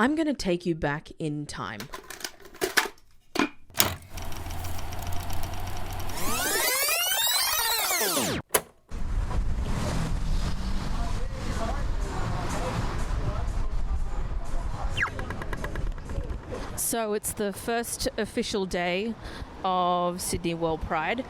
I'm going to take you back in time. So it's the first official day of Sydney WorldPride,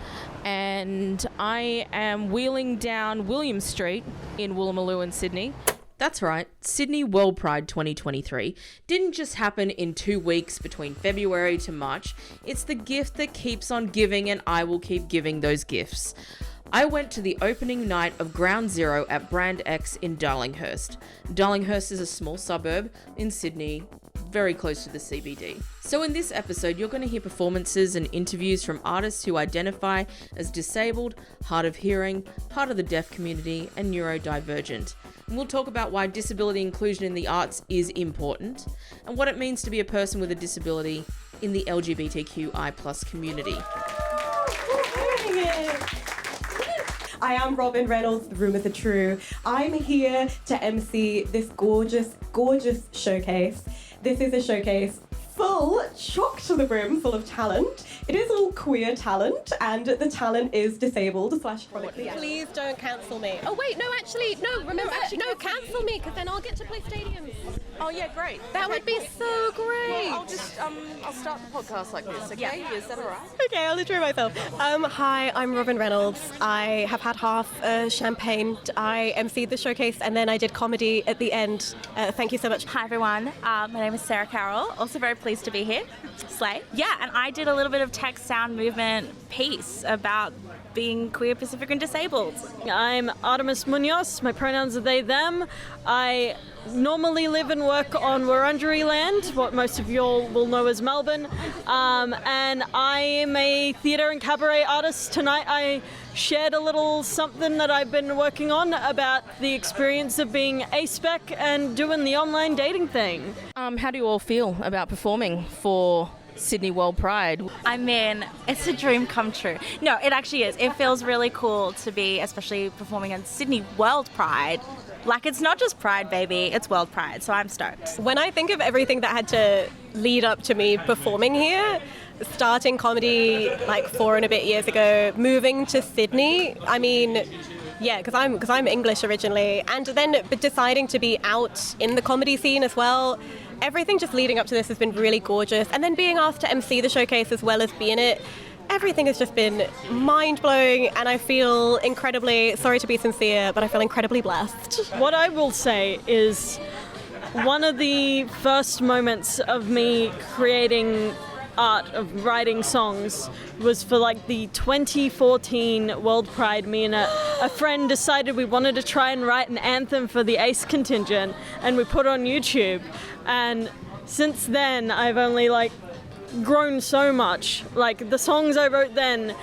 and I am wheeling down William Street in Woolloomooloo in Sydney. That's right, Sydney WorldPride 2023 didn't just happen in 2 weeks between February to March. It's the gift that keeps on giving, and I will keep giving those gifts. I went to the opening night of Ground Zero at Brand X in Darlinghurst. Darlinghurst is a small suburb in Sydney, very close to the CBD. So in this episode, you're going to hear performances and interviews from artists who identify as disabled, hard of hearing, part of the deaf community, and neurodivergent. And we'll talk about why disability inclusion in the arts is important, and what it means to be a person with a disability in the LGBTQI+ community. I am Robin Reynolds, the rumours are true. I'm here to MC this gorgeous, gorgeous showcase. This is a showcase full, chock to the brim, full of talent. It is all queer talent, and the talent is disabled / chronically. Please don't cancel me. Oh wait, no, actually, no, remember, no, cancel me, because then I'll get to play stadiums. Oh yeah, great. That would be so great. Well, I'll just, I'll start the podcast like this, okay? Yeah. Is that all right? Okay, I'll intro myself. Hi, I'm Robin Reynolds. I have had half a champagne. I emceed the showcase, and then I did comedy at the end. Thank you so much. Hi everyone, my name is Sarah Carroll, also very pleased to be here. Slay. Yeah, and I did a little bit of tech sound movement piece about being queer, Pacific and disabled. I'm Artemis Munoz, my pronouns are they, them. I normally live and work on Wurundjeri land, what most of you all will know as Melbourne, and I am a theatre and cabaret artist. Tonight I shared a little something that I've been working on about the experience of being aspec and doing the online dating thing. How do you all feel about performing for Sydney WorldPride? I mean, it's a dream come true. No, it actually is. It feels really cool to be, especially performing at Sydney WorldPride. Like, it's not just Pride, baby, it's WorldPride, so I'm stoked. When I think of everything that had to lead up to me performing here, starting comedy like 4 and a bit years ago, moving to Sydney, I mean, yeah, because I'm English originally, and then deciding to be out in the comedy scene as well. Everything just leading up to this has been really gorgeous, and then being asked to MC the showcase as well as be in it, everything has just been mind-blowing, and I feel incredibly, sorry to be sincere, but I feel incredibly blessed. What I will say is one of the first moments of me creating art, of writing songs, was for like the 2014 WorldPride. Me and a friend decided we wanted to try and write an anthem for the ACE contingent, and we put it on YouTube. And since then, I've only grown so much. Like, the songs I wrote then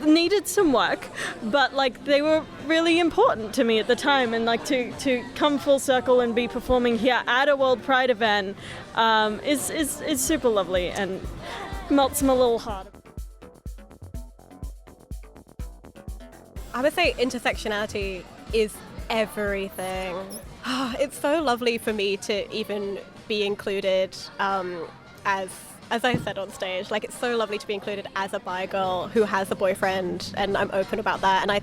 needed some work, but they were really important to me at the time, and to come full circle and be performing here at a WorldPride event is super lovely and melts my little heart. I would say intersectionality is everything. It's so lovely for me to even be included as I said on stage. Like, it's so lovely to be included as a bi girl who has a boyfriend, and I'm open about that. And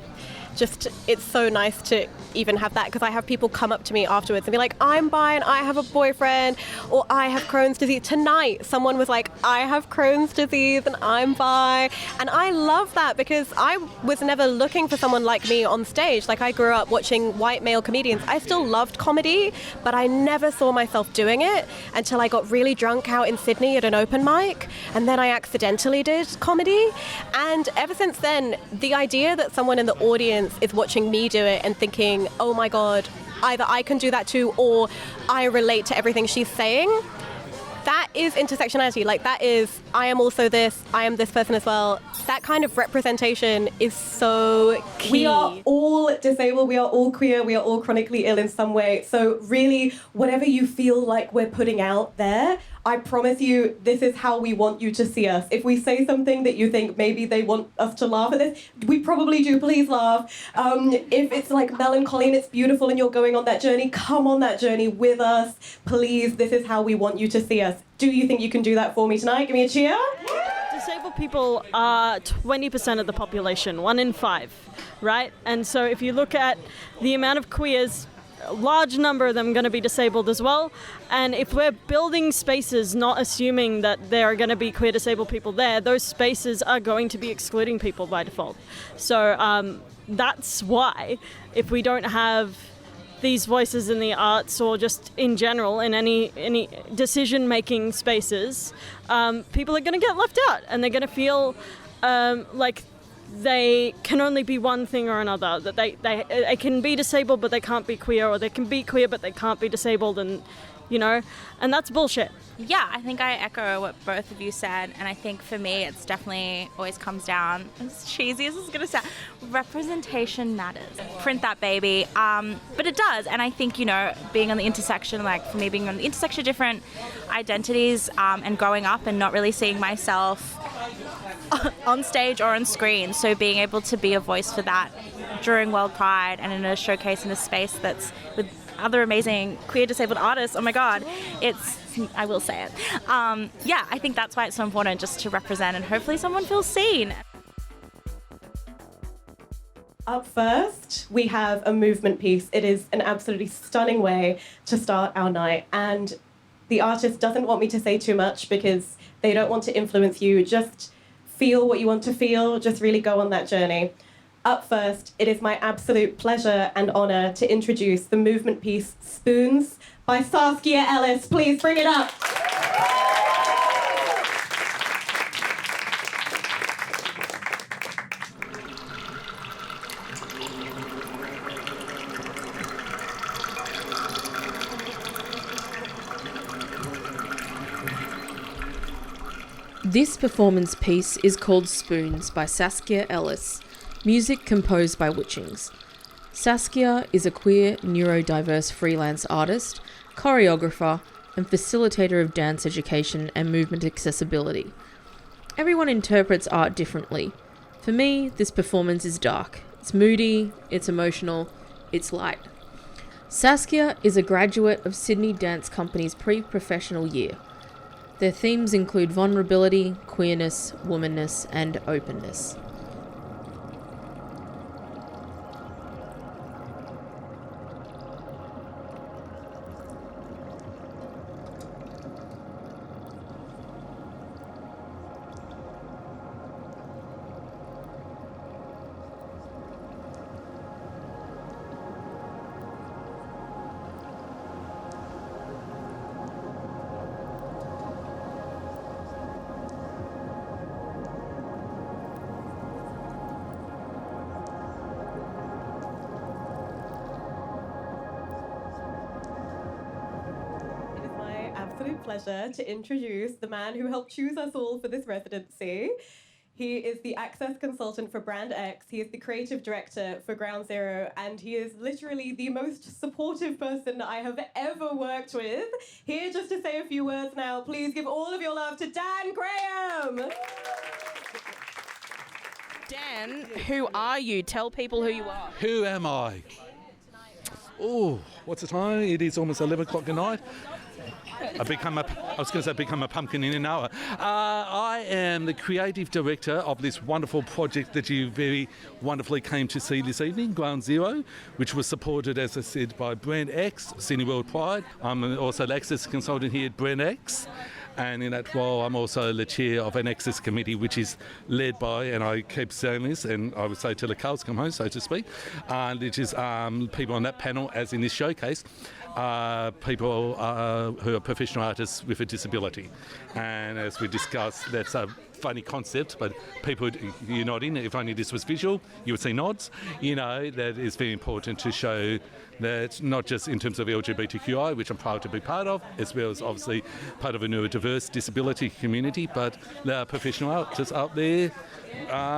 it's so nice to even have that, because I have people come up to me afterwards and be like, I'm bi and I have a boyfriend, or I have Crohn's disease. Tonight, someone was like, I have Crohn's disease and I'm bi. And I love that, because I was never looking for someone like me on stage. Like, I grew up watching white male comedians. I still loved comedy, but I never saw myself doing it until I got really drunk out in Sydney at an open mic, and then I accidentally did comedy. And ever since then, the idea that someone in the audience is watching me do it and thinking, oh my God, either I can do that too, or I relate to everything she's saying, that is intersectionality. Like, that is, I am also this, I am this person as well. That kind of representation is so key. We are all disabled, we are all queer, we are all chronically ill in some way. So really, whatever you feel like we're putting out there, I promise you, this is how we want you to see us. If we say something that you think maybe they want us to laugh at this, we probably do, please laugh. If it's like melancholy and it's beautiful and you're going on that journey, come on that journey with us. Please, this is how we want you to see us. Do you think you can do that for me tonight? Give me a cheer. Disabled people are 20% of the population, 1 in 5, right? And so if you look at the amount of queers, a large number of them are going to be disabled as well. And if we're building spaces not assuming that there are going to be queer disabled people there, those spaces are going to be excluding people by default. So that's why if we don't have these voices in the arts or just in general in any decision-making spaces, people are going to get left out and they're going to feel like they can only be one thing or another, that they can be disabled but they can't be queer, or they can be queer but they can't be disabled, and and that's bullshit. Yeah, I think I echo what both of you said, and I think for me it's definitely always comes down, as cheesy as it's going to sound, representation matters. Print that baby. But it does, and I think, being on the intersection, like for me being on the intersection of different identities and growing up and not really seeing myself on stage or on screen, so being able to be a voice for that during WorldPride and in a showcase in a space that's with other amazing queer disabled artists, oh my god, I will say it. I think that's why it's so important, just to represent and hopefully someone feels seen. Up first, we have a movement piece. It is an absolutely stunning way to start our night, and the artist doesn't want me to say too much because they don't want to influence you. Just feel what you want to feel, just really go on that journey. Up first, it is my absolute pleasure and honour to introduce the movement piece Spoons by Saskia Ellis. Please bring it up. This performance piece is called Spoons by Saskia Ellis, music composed by Witchings. Saskia is a queer, neurodiverse freelance artist, choreographer, and facilitator of dance education and movement accessibility. Everyone interprets art differently. For me, this performance is dark. It's moody, it's emotional, it's light. Saskia is a graduate of Sydney Dance Company's pre-professional year. Their themes include vulnerability, queerness, womanness, and openness. Pleasure to introduce the man who helped choose us all for this residency. He is the access consultant for Brand X, he is the creative director for Ground Zero, and he is literally the most supportive person I have ever worked with. Here just to say a few words now, please give all of your love to Dan Graham. Dan, who are you? Tell people who you are. Who am I? Oh, what's the time? It is almost 11 o'clock at night. I was going to say become a pumpkin in an hour. I am the creative director of this wonderful project that you very wonderfully came to see this evening, Ground Zero, which was supported, as I said, by Brand X, Sydney WorldPride. I'm also the access consultant here at Brand X. And in that role, I'm also the chair of an access committee, which is led by, and I keep saying this, and I would say till the cows come home, so to speak, which is people on that panel, as in this showcase, people who are professional artists with a disability. And as we discussed, that's a funny concept, but people, you're nodding, if only this was visual, you would see nods. That is very important to show that not just in terms of LGBTQI, which I'm proud to be part of, as well as obviously part of a neurodiverse disability community, but there are professional artists out there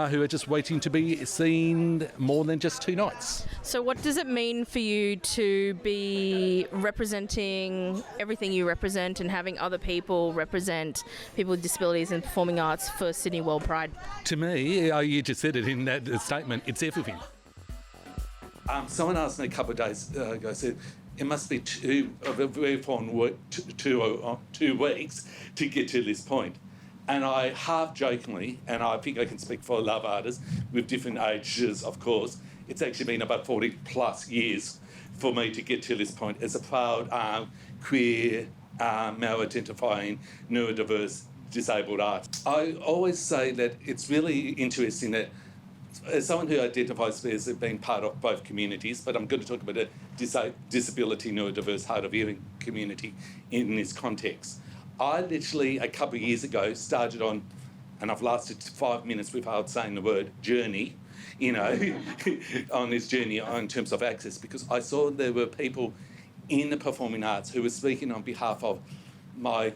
who are just waiting to be seen more than just 2 nights. So what does it mean for you to be be representing everything you represent and having other people represent people with disabilities in performing arts for Sydney WorldPride? To me, you just said it in that statement, it's everything. Someone asked me a couple of days ago, said, it must be a very fun work, 2 weeks to get to this point. And I half jokingly, and I think I can speak for a lot of artists with different ages, of course, it's actually been about 40 plus years for me to get to this point as a proud queer, male-identifying, neurodiverse, disabled artist. I always say that it's really interesting that as someone who identifies as being part of both communities, but I'm going to talk about a disability, neurodiverse, hard of hearing community in this context. I literally, a couple of years ago, started on, and I've lasted 5 minutes without saying the word journey, on this journey in terms of access, because I saw there were people in the performing arts who were speaking on behalf of my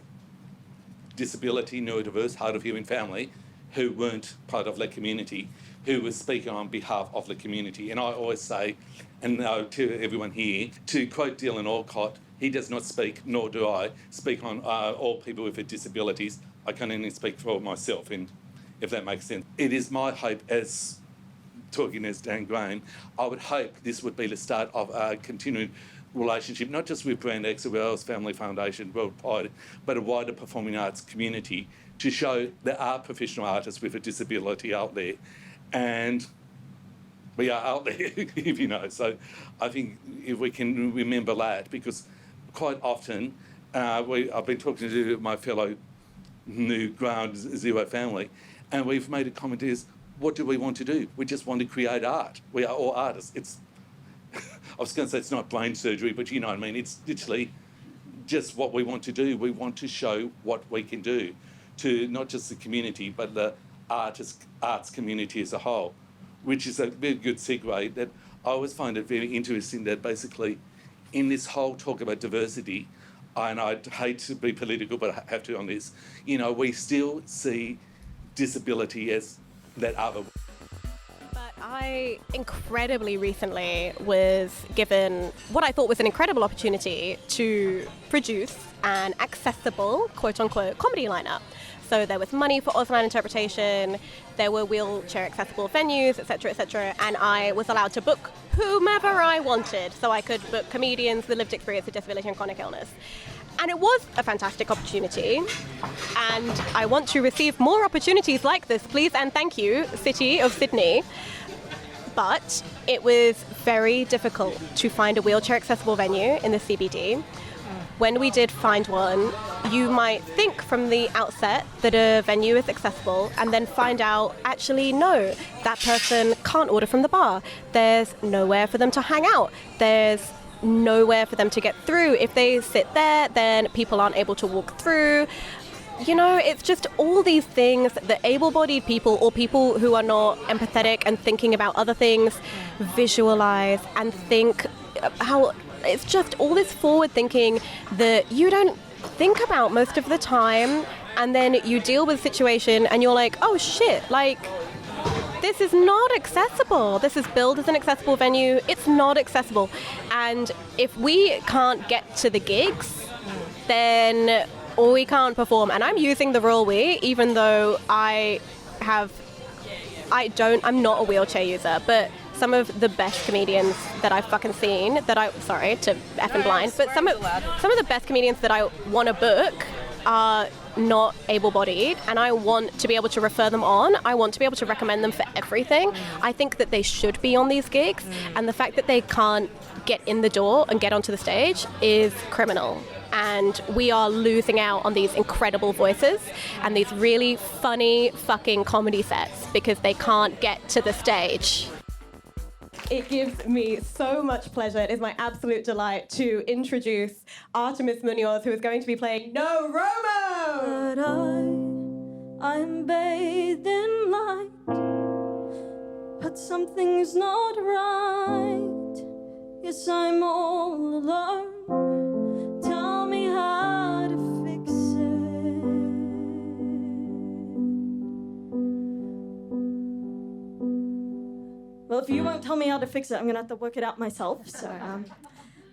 disability, neurodiverse, hard of hearing family, who weren't part of the community, who was speaking on behalf of the community. And I always say, and to everyone here, to quote Dylan Alcott, he does not speak, nor do I, speak on all people with disabilities. I can only speak for myself, and if that makes sense. It is my hope, as talking as Dan Graham, I would hope this would be the start of a continued relationship, not just with Brand X, Wells Family Foundation, WorldPride, but a wider performing arts community to show there are professional artists with a disability out there. And we are out there, if you know. So I think if we can remember that, because quite often I've been talking to my fellow New Ground Zero family, and we've made a comment is, what do we want to do? We just want to create art. We are all artists. It's, I was going to say it's not brain surgery, but you know what I mean. It's literally just what we want to do. We want to show what we can do to not just the community, but the arts community as a whole, which is a very good segue that I always find it very interesting that basically in this whole talk about diversity, and I hate to be political, but I have to on this, we still see disability as that other. But I incredibly recently was given what I thought was an incredible opportunity to produce an accessible, quote-unquote, comedy lineup. So there was money for Auslan interpretation, there were wheelchair accessible venues, etc., and I was allowed to book whomever I wanted. So I could book comedians with lived experience of disability and chronic illness. And it was a fantastic opportunity, and I want to receive more opportunities like this, please and thank you, City of Sydney. But it was very difficult to find a wheelchair accessible venue in the CBD. When we did find one, you might think from the outset that a venue is accessible and then find out, actually, no, that person can't order from the bar. There's nowhere for them to hang out. There's nowhere for them to get through. If they sit there, then people aren't able to walk through. It's just all these things that able-bodied people or people who are not empathetic and thinking about other things visualize and think how it's just all this forward thinking that you don't think about most of the time, and then you deal with a situation and you're like, oh shit, this is not accessible. This is billed as an accessible venue. It's not accessible. And if we can't get to the gigs, then we can't perform. And I'm using the royal we, even though I'm not a wheelchair user, but some of the best comedians that I've fucking seen sorry to effing blind, but some of the best comedians that I want to book are not able-bodied, and I want to be able to refer them on. I want to be able to recommend them for everything. I think that they should be on these gigs, and the fact that they can't get in the door and get onto the stage is criminal. And we are losing out on these incredible voices and these really funny fucking comedy sets because they can't get to the stage. It gives me so much pleasure. It is my absolute delight to introduce Artemis Munoz, who is going to be playing No Romo! But I'm bathed in light, but something's not right. Yes, I'm all alone. Tell me how to fix it. Well, if you won't tell me how to fix it, I'm gonna have to work it out myself. So,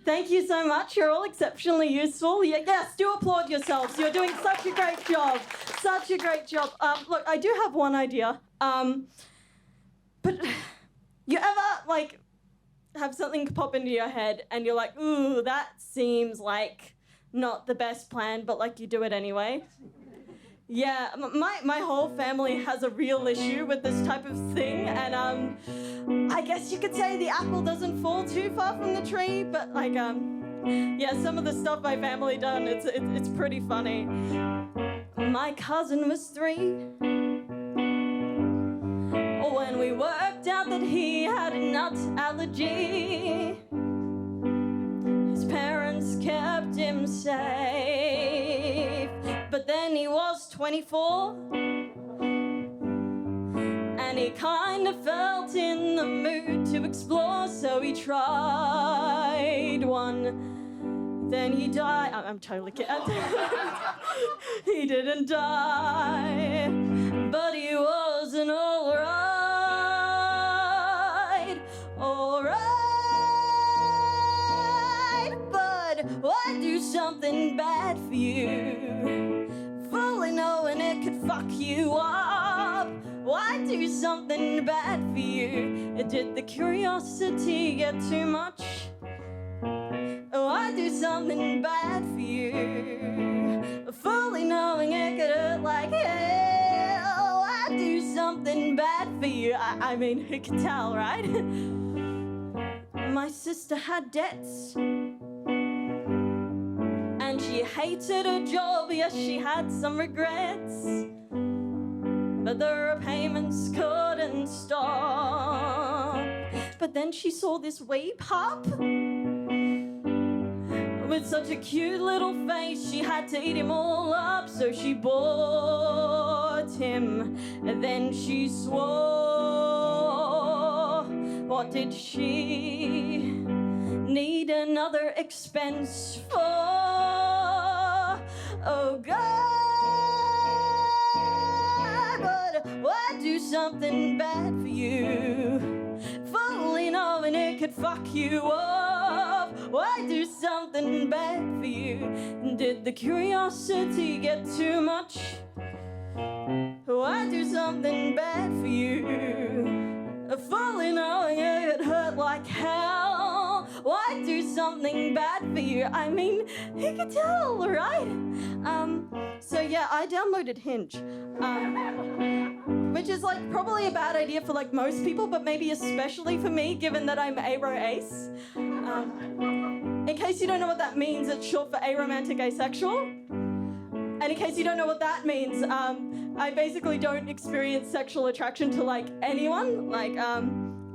Thank you so much. You're all exceptionally useful. Yes, do applaud yourselves. You're doing such a great job. Such a great job. Look, I do have one idea. But you ever, like, have something pop into your head and you're like, ooh, that seems like not the best plan, but, like, you do it anyway? Yeah, my whole family has a real issue with this type of thing, and I guess you could say the apple doesn't fall too far from the tree, but like yeah, some of the stuff my family done, it's pretty funny. My cousin was 3 when we worked out that he had a nut allergy. His parents kept him safe, but then he was 24 and he kind of felt in the mood to explore, so he tried one. Then he died. I'm totally kidding. He didn't die, but he wasn't alright. But why do something bad for you, fully knowing it could fuck you up? Why do something bad for you? Did the curiosity get too much? Why do something bad for you, fully knowing it could hurt like hell? Why do something bad for you? I mean, who can tell, right? My sister had debts, and she hated her job. Yes, she had some regrets, but the repayments couldn't stop. But then she saw this wee pup with such a cute little face, she had to eat him all up, so she bought him, and then she swore. What did she need another expense for? Oh God, but why do something bad for you, fully knowing it could fuck you up? Why do something bad for you? Did the curiosity get too much? Why do something bad for you, fully knowing it hurt like hell? Why do something bad for you? I mean, who could tell, right? So yeah, I downloaded Hinge, which is like probably a bad idea for like most people, but maybe especially for me, given that I'm ace. In case you don't know what that means, it's short for aromantic asexual. And in case you don't know what that means, I basically don't experience sexual attraction to like anyone, like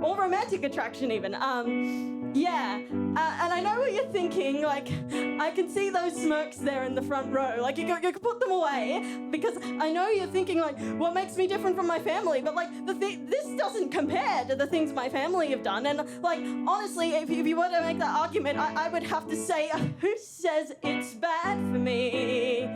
or romantic attraction even. Yeah, and I know what you're thinking, like, I can see those smirks there in the front row, like, you can put them away, because I know you're thinking, like, what makes me different from my family, but, like, this doesn't compare to the things my family have done, and, like, honestly, if you were to make that argument, I would have to say, who says it's bad for me?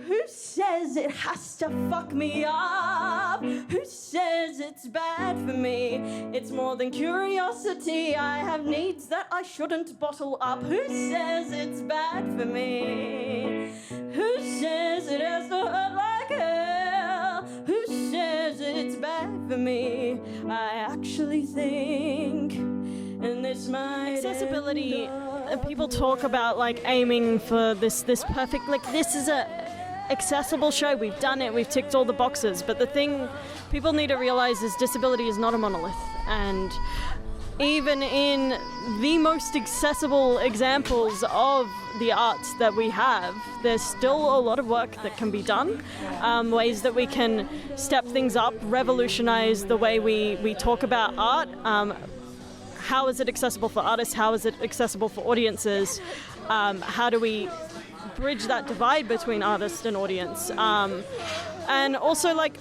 Who says it has to fuck me up? Who says it's bad for me? It's more than curiosity, I have needs that I shouldn't bottle up. Who says it's bad for me? Who says it has to hurt like hell? Who says it's bad for me? I actually think, and this might Accessibility, people talk about like aiming for this perfect, like this is a accessible show, we've done it, we've ticked all the boxes, but the thing people need to realize is disability is not a monolith, and even in the most accessible examples of the arts that we have, there's still a lot of work that can be done, ways that we can step things up, revolutionize the way we talk about art. How is it accessible for artists? How is it accessible for audiences? How do we bridge that divide between artist and audience? And also, like,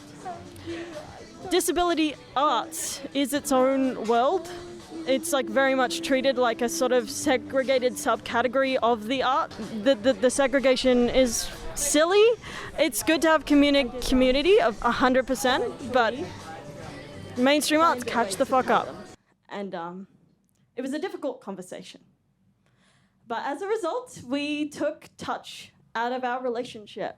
disability arts is its own world. It's like very much treated like a sort of segregated subcategory of the art. The segregation is silly. It's good to have community of 100%, but mainstream arts catch the fuck up. And it was a difficult conversation. But as a result, we took touch out of our relationship.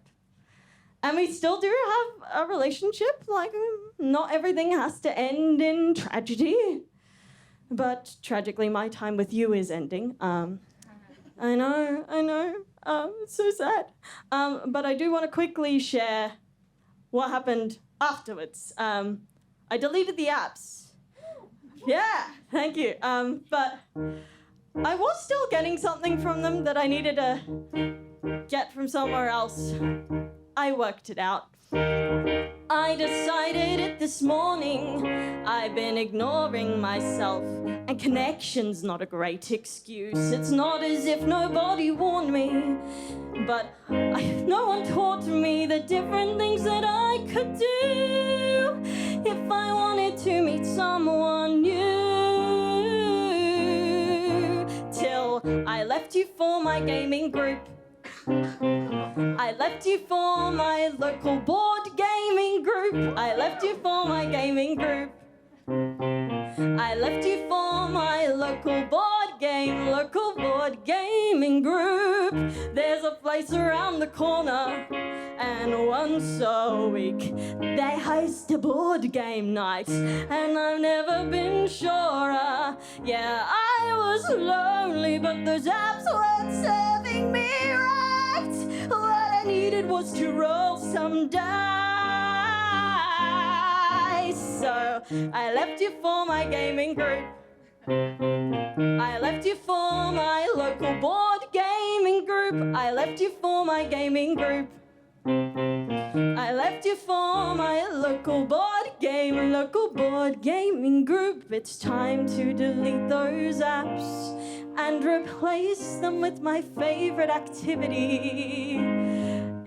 And we still do have a relationship. Like, not everything has to end in tragedy. But tragically, my time with you is ending. I know. It's so sad. But I do want to quickly share what happened afterwards. I deleted the apps. Yeah, thank you. But I was still getting something from them that I needed to get from somewhere else. I worked it out. I decided it this morning. I've been ignoring myself, and connection's not a great excuse. It's not as if nobody warned me, but no one taught me the different things that I could do if I wanted to meet someone new. Till I left you for my gaming group. I left you for my local board gaming group. I left you for my gaming group. I left you for my local board gaming group. There's a place around the corner, and once a week they host a board game night, and I've never been surer. Yeah, I was lonely, but those apps weren't serving me right. What I needed was to roll some dice. So I left you for my gaming group. I left you for my local board gaming group. I left you for my gaming group. I left you for my local board gaming group. It's time to delete those apps and replace them with my favorite activity.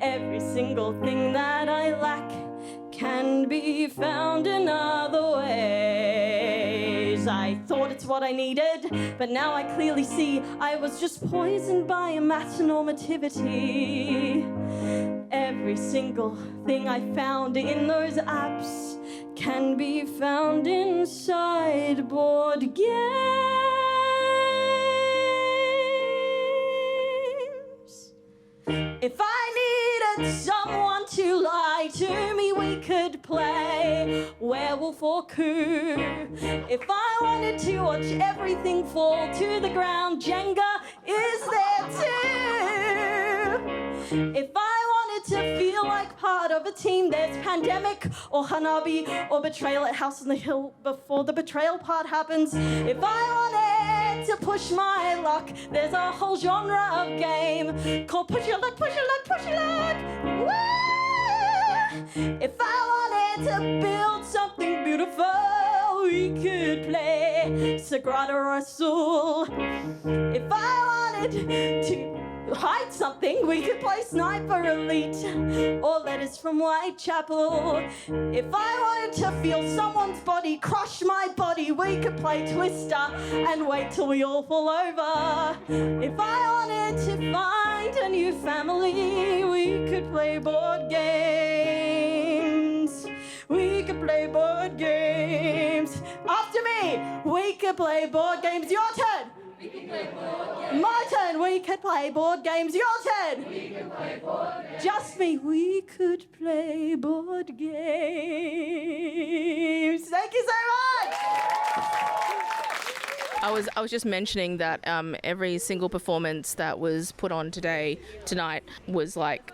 Every single thing that I lack can be found in other ways. I thought it's what I needed, but now I clearly see I was just poisoned by a normativity. Every single thing I found in those apps can be found inside board games. If I needed someone to lie to me, we could play Werewolf or Coup. If I wanted to watch everything fall to the ground, Jenga is there too. If I wanted to feel like part of a team, there's Pandemic or Hanabi or Betrayal at House on the Hill before the betrayal part happens. If I wanted to push my luck, there's a whole genre of game called Push Your Luck, Push Your Luck, Push Your Luck. Woo! If I wanted to build something beautiful, we could play Sagrada Rasul. If I wanted to hide something, we could play Sniper Elite or Letters from Whitechapel. If I wanted to feel someone's body crush my body, we could play Twister and wait till we all fall over. If I wanted to find a new family, we could play board games. We could play board games. After me, we could play board games. Your turn. We can play board games. My turn. We could play board games. Your turn. We can play board games. Just me. We could play board games. Thank you so much. I was just mentioning that every single performance that was put on tonight was like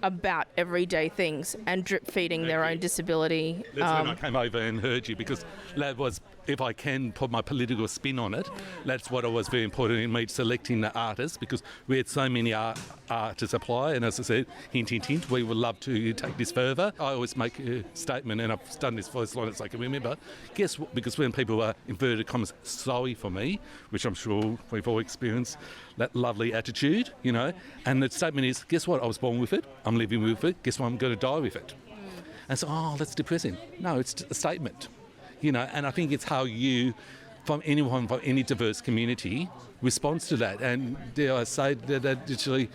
about everyday things and drip feeding their own disability. That's when I came over and heard you, because that was, if I can put my political spin on it, that's what was very important in me selecting the artists, because we had so many artists apply, and as I said, hint, hint, hint, we would love to take this further. I always make a statement, and I've done this for as long as I can remember. Guess what? Because when people are, inverted commas, sorry for me, which I'm sure we've all experienced, that lovely attitude, you know, and the statement is, guess what? I was born with it. I'm living with it. Guess what? I'm going to die with it. And so, that's depressing. No, it's a statement, you know, and I think it's how you, from anyone, from any diverse community, responds to that. And dare I say that literally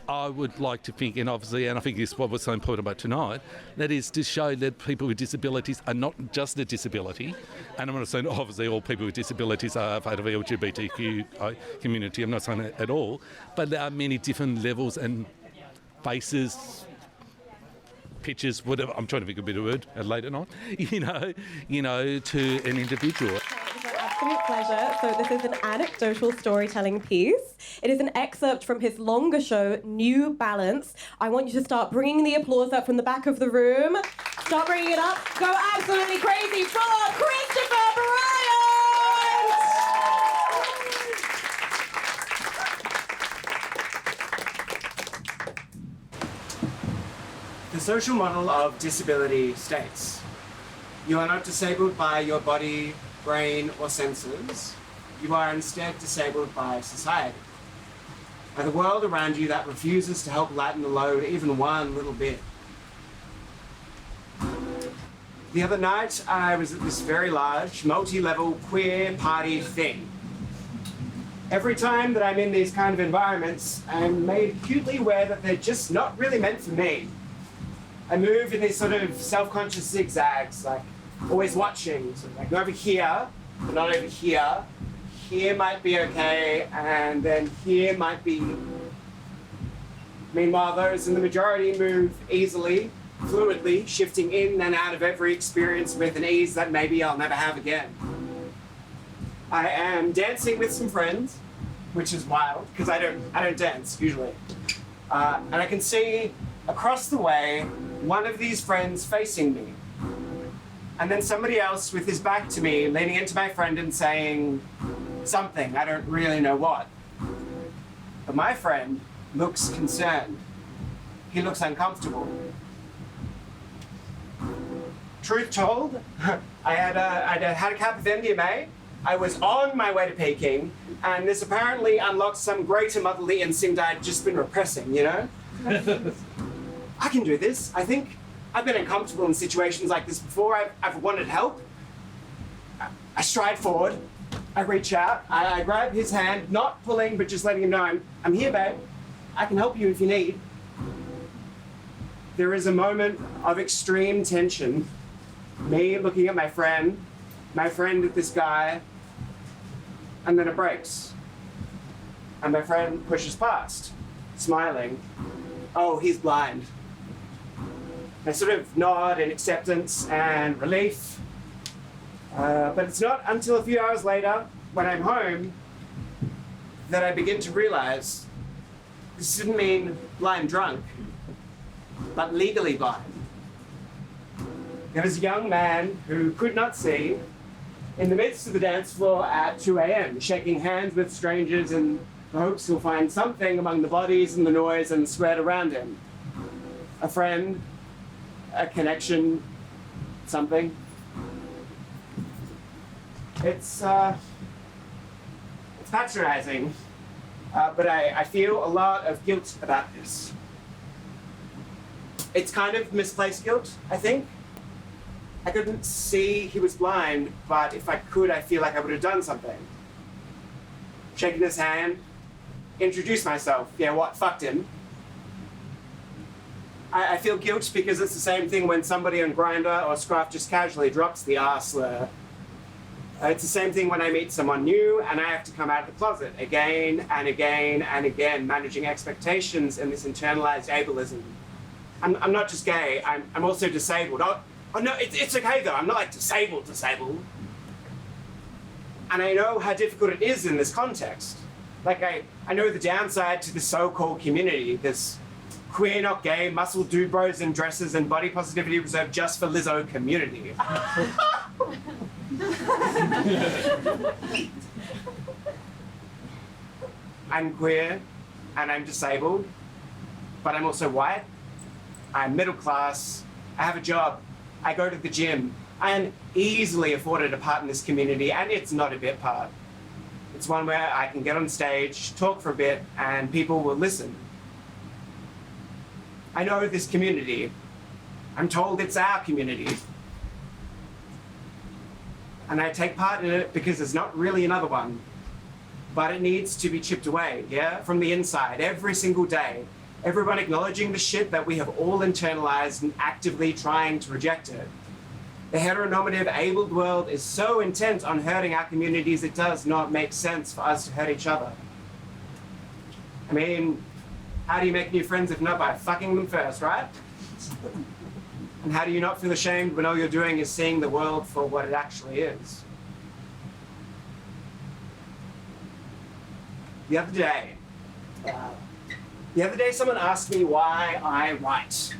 I would like to think, and obviously, and I think this is what was so important about tonight, that is to show that people with disabilities are not just a disability. And I'm not saying obviously all people with disabilities are part of the LGBTQ community, I'm not saying that at all, but there are many different levels and faces, pictures, whatever, I'm trying to think of a better word late at night, you know, to an individual. It's an absolute pleasure. So this is an anecdotal storytelling piece. It is an excerpt from his longer show, New Balance. I want you to start bringing the applause up from the back of the room. Start bringing it up. Go absolutely crazy for Christopher Bryant! The social model of disability states, you are not disabled by your body, brain, or senses. You are instead disabled by society, by the world around you that refuses to help lighten the load even one little bit. The other night, I was at this very large, multi-level queer party thing. Every time that I'm in these kind of environments, I'm made acutely aware that they're just not really meant for me. I move in these sort of self-conscious zigzags, like always watching, sort of like over here, but not over here. Here might be okay, and then here might be. Meanwhile, those in the majority move easily, fluidly, shifting in and out of every experience with an ease that maybe I'll never have again. I am dancing with some friends, which is wild, because I don't dance usually. And I can see across the way, one of these friends facing me. And then somebody else with his back to me, leaning into my friend and saying something, I don't really know what. But my friend looks concerned. He looks uncomfortable. Truth told, I had a cap of MDMA. I was on my way to Peking, and this apparently unlocked some greater motherly instinct I'd just been repressing, you know? I can do this. I think I've been uncomfortable in situations like this before. I've wanted help. I stride forward. I reach out. I grab his hand, not pulling, but just letting him know I'm here, babe. I can help you if you need. There is a moment of extreme tension. Me looking at my friend at this guy, and then it breaks. And my friend pushes past, smiling. Oh, he's blind. I sort of nod in acceptance and relief. But it's not until a few hours later, when I'm home, that I begin to realize this didn't mean blind drunk, but legally blind. There was a young man who could not see in the midst of the dance floor at 2 a.m., shaking hands with strangers in the hopes he'll find something among the bodies and the noise and the sweat around him. A friend, a connection, something. It's patronizing, but I feel a lot of guilt about this. It's kind of misplaced guilt, I think. I couldn't see he was blind, but if I could, I feel like I would have done something. Shaking his hand, introduced myself. Yeah, what? Fucked him. I feel guilt because it's the same thing when somebody on Grindr or Scruff just casually drops the R slur. It's the same thing when I meet someone new and I have to come out of the closet again and again and again, managing expectations and this internalized ableism. I'm not just gay, I'm also disabled. Oh no, it's okay though, I'm not like disabled. And I know how difficult it is in this context. Like I know the downside to the so-called community, this queer, not gay, muscle dude bros in dresses and body positivity reserved just for Lizzo community. I'm queer and I'm disabled, but I'm also white. I'm middle class. I have a job. I go to the gym. I am easily afforded a part in this community, and it's not a bit part. It's one where I can get on stage, talk for a bit, and people will listen. I know this community. I'm told it's our community. And I take part in it because there's not really another one. But it needs to be chipped away, yeah? From the inside, every single day. Everyone acknowledging the shit that we have all internalized and actively trying to reject it. The heteronormative, abled world is so intent on hurting our communities, it does not make sense for us to hurt each other. I mean, how do you make new friends if not by fucking them first, right? And how do you not feel ashamed when all you're doing is seeing the world for what it actually is? The other day, someone asked me why I write.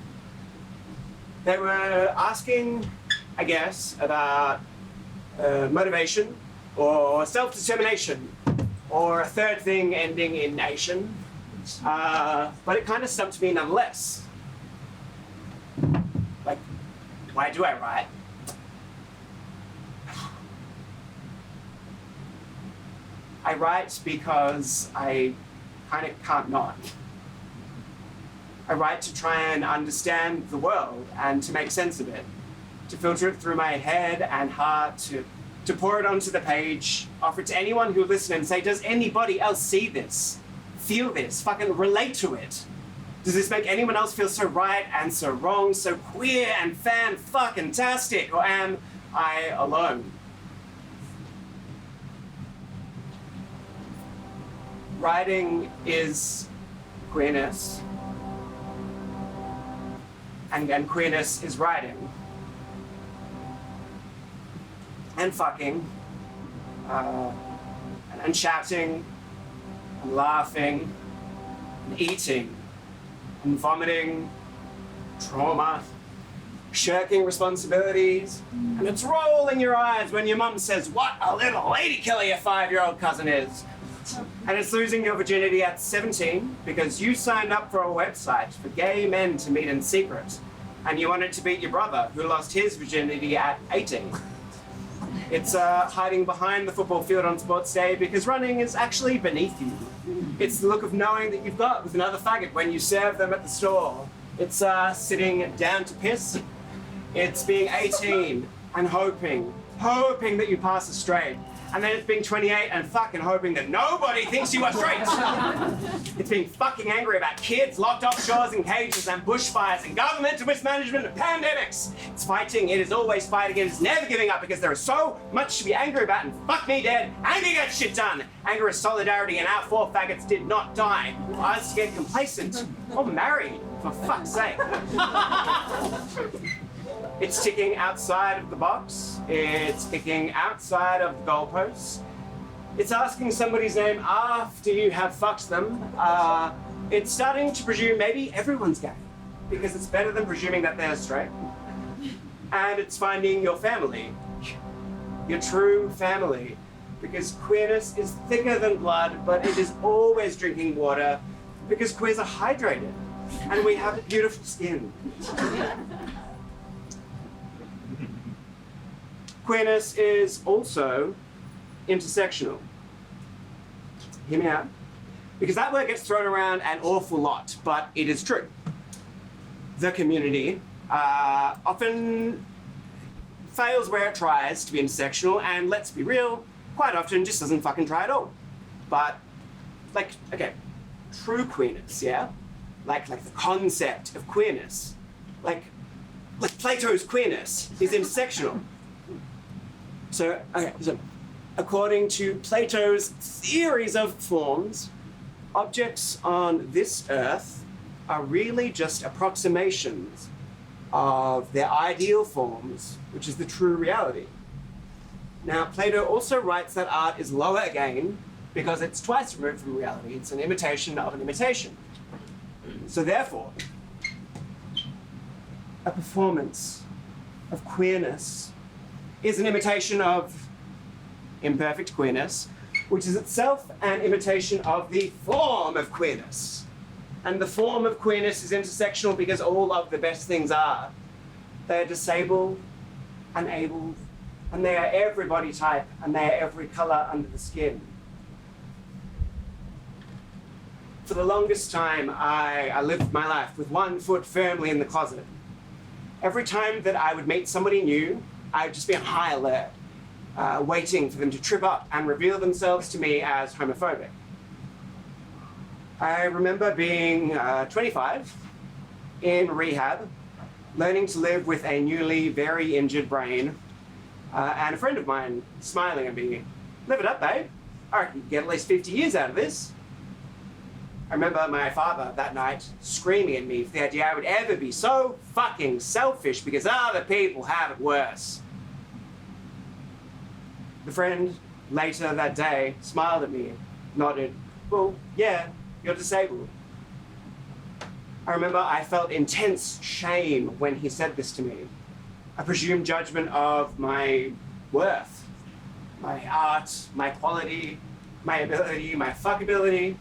They were asking, I guess, about motivation or self-determination or a third thing ending in nation. But it kind of stumped me nonetheless. Like, why do I write? I write because I kind of can't not. I write to try and understand the world and to make sense of it, to filter it through my head and heart, to pour it onto the page, offer it to anyone who will listen and say, does anybody else see this, feel this, fucking relate to it? Does this make anyone else feel so right and so wrong, so queer and fan-fucking-tastic, or am I alone? Writing is queerness, and queerness is writing. And fucking, and shouting, and laughing, and eating, and vomiting, trauma, shirking responsibilities, and it's rolling your eyes when your mum says, what a little lady killer your 5-year-old cousin is. And it's losing your virginity at 17 because you signed up for a website for gay men to meet in secret, and you wanted to beat your brother who lost his virginity at 18. It's hiding behind the football field on sports day because running is actually beneath you. It's the look of knowing that you've got with another faggot when you serve them at the store. It's sitting down to piss. It's being 18 and hoping that you pass a straight. And then it's being 28 and fucking hoping that nobody thinks you are straight. It's being fucking angry about kids locked offshores in cages and bushfires and governmental mismanagement and pandemics. It's fighting, it is always fighting, it is never giving up because there is so much to be angry about and fuck me dead, anger gets shit done. Anger is solidarity and our 4 faggots did not die. Us to get complacent or married, for fuck's sake. It's ticking outside of the box. It's ticking outside of the goalposts. It's asking somebody's name after you have fucked them. It's starting to presume maybe everyone's gay, because it's better than presuming that they're straight. And it's finding your family, your true family, because queerness is thicker than blood, but it is always drinking water, because queers are hydrated, and we have beautiful skin. Queerness is also intersectional. Hear me out. Because that word gets thrown around an awful lot, but it is true. The community often fails where it tries to be intersectional, and let's be real, quite often just doesn't fucking try at all. But, like, okay, true queerness, yeah? Like the concept of queerness. Like Plato's queerness is intersectional. So according to Plato's theories of forms, objects on this earth are really just approximations of their ideal forms, which is the true reality. Now, Plato also writes that art is lower again because it's twice removed from reality. It's an imitation of an imitation. So therefore, a performance of queerness is an imitation of imperfect queerness, which is itself an imitation of the form of queerness. And the form of queerness is intersectional because all of the best things are. They are disabled, unable, and they are every body type, and they are every color under the skin. For the longest time, I lived my life with one foot firmly in the closet. Every time that I would meet somebody new, I'd just be on high alert, waiting for them to trip up and reveal themselves to me as homophobic. I remember being 25 in rehab, learning to live with a newly very injured brain, and a friend of mine smiling at me. Live it up, babe. I reckon you can get at least 50 years out of this. I remember my father that night screaming at me for the idea I would ever be so fucking selfish because other people have it worse. The friend later that day smiled at me, nodded, well, yeah, you're disabled. I remember I felt intense shame when he said this to me. A presumed judgment of my worth, my art, my quality, my ability, my fuckability.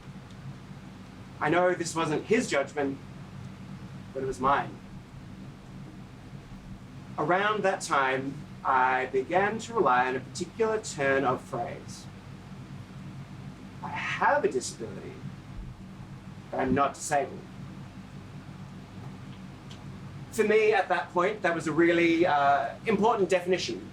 I know this wasn't his judgment, but it was mine. Around that time, I began to rely on a particular turn of phrase. I have a disability, but I'm not disabled. For me, at that point, that was a really important definition.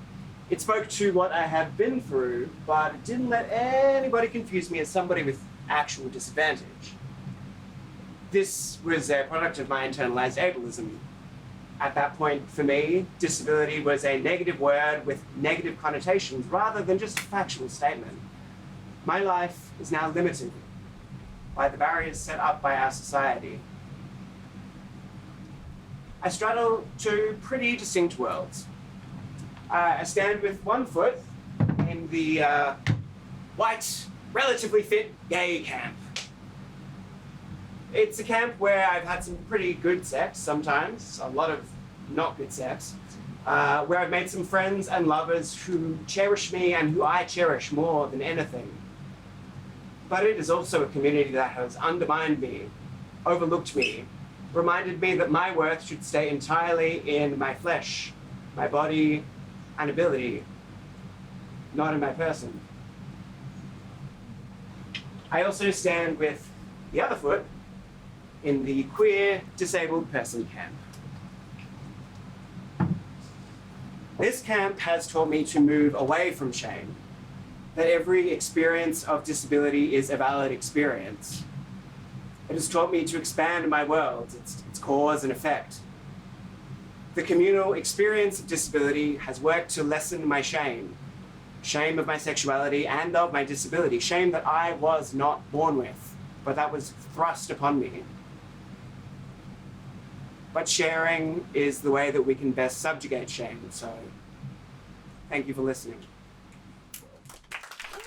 It spoke to what I had been through, but it didn't let anybody confuse me as somebody with actual disadvantage. This was a product of my internalized ableism. At that point, for me, disability was a negative word with negative connotations rather than just a factual statement. My life is now limited by the barriers set up by our society. I straddle two pretty distinct worlds. I stand with one foot in the white, relatively fit gay camp. It's a camp where I've had some pretty good sex sometimes, a lot of not good sex, where I've made some friends and lovers who cherish me and who I cherish more than anything. But it is also a community that has undermined me, overlooked me, reminded me that my worth should stay entirely in my flesh, my body, and ability, not in my person. I also stand with the other foot in the queer, disabled person camp. This camp has taught me to move away from shame, that every experience of disability is a valid experience. It has taught me to expand my world, its cause and effect. The communal experience of disability has worked to lessen my shame of my sexuality and of my disability, shame that I was not born with, but that was thrust upon me. But sharing is the way that we can best subjugate shame, so thank you for listening.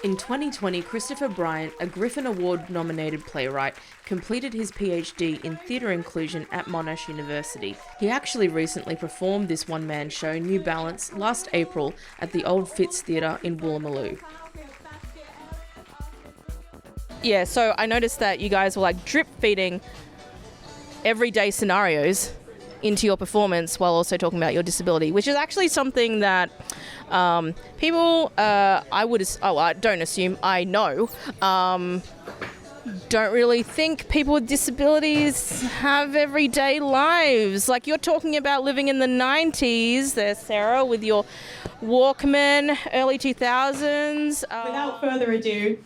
In 2020, Christopher Bryant, a Griffin Award-nominated playwright, completed his PhD in theatre inclusion at Monash University. He actually recently performed this one-man show, New Balance, last April at the Old Fitz Theatre in Woolloomooloo. Yeah, so I noticed that you guys were like drip-feeding everyday scenarios into your performance while also talking about your disability, which is actually something that people, I don't assume, I know, don't really think people with disabilities have everyday lives. Like, you're talking about living in the 90s there, Sarah, with your Walkman, early 2000s. Without further ado,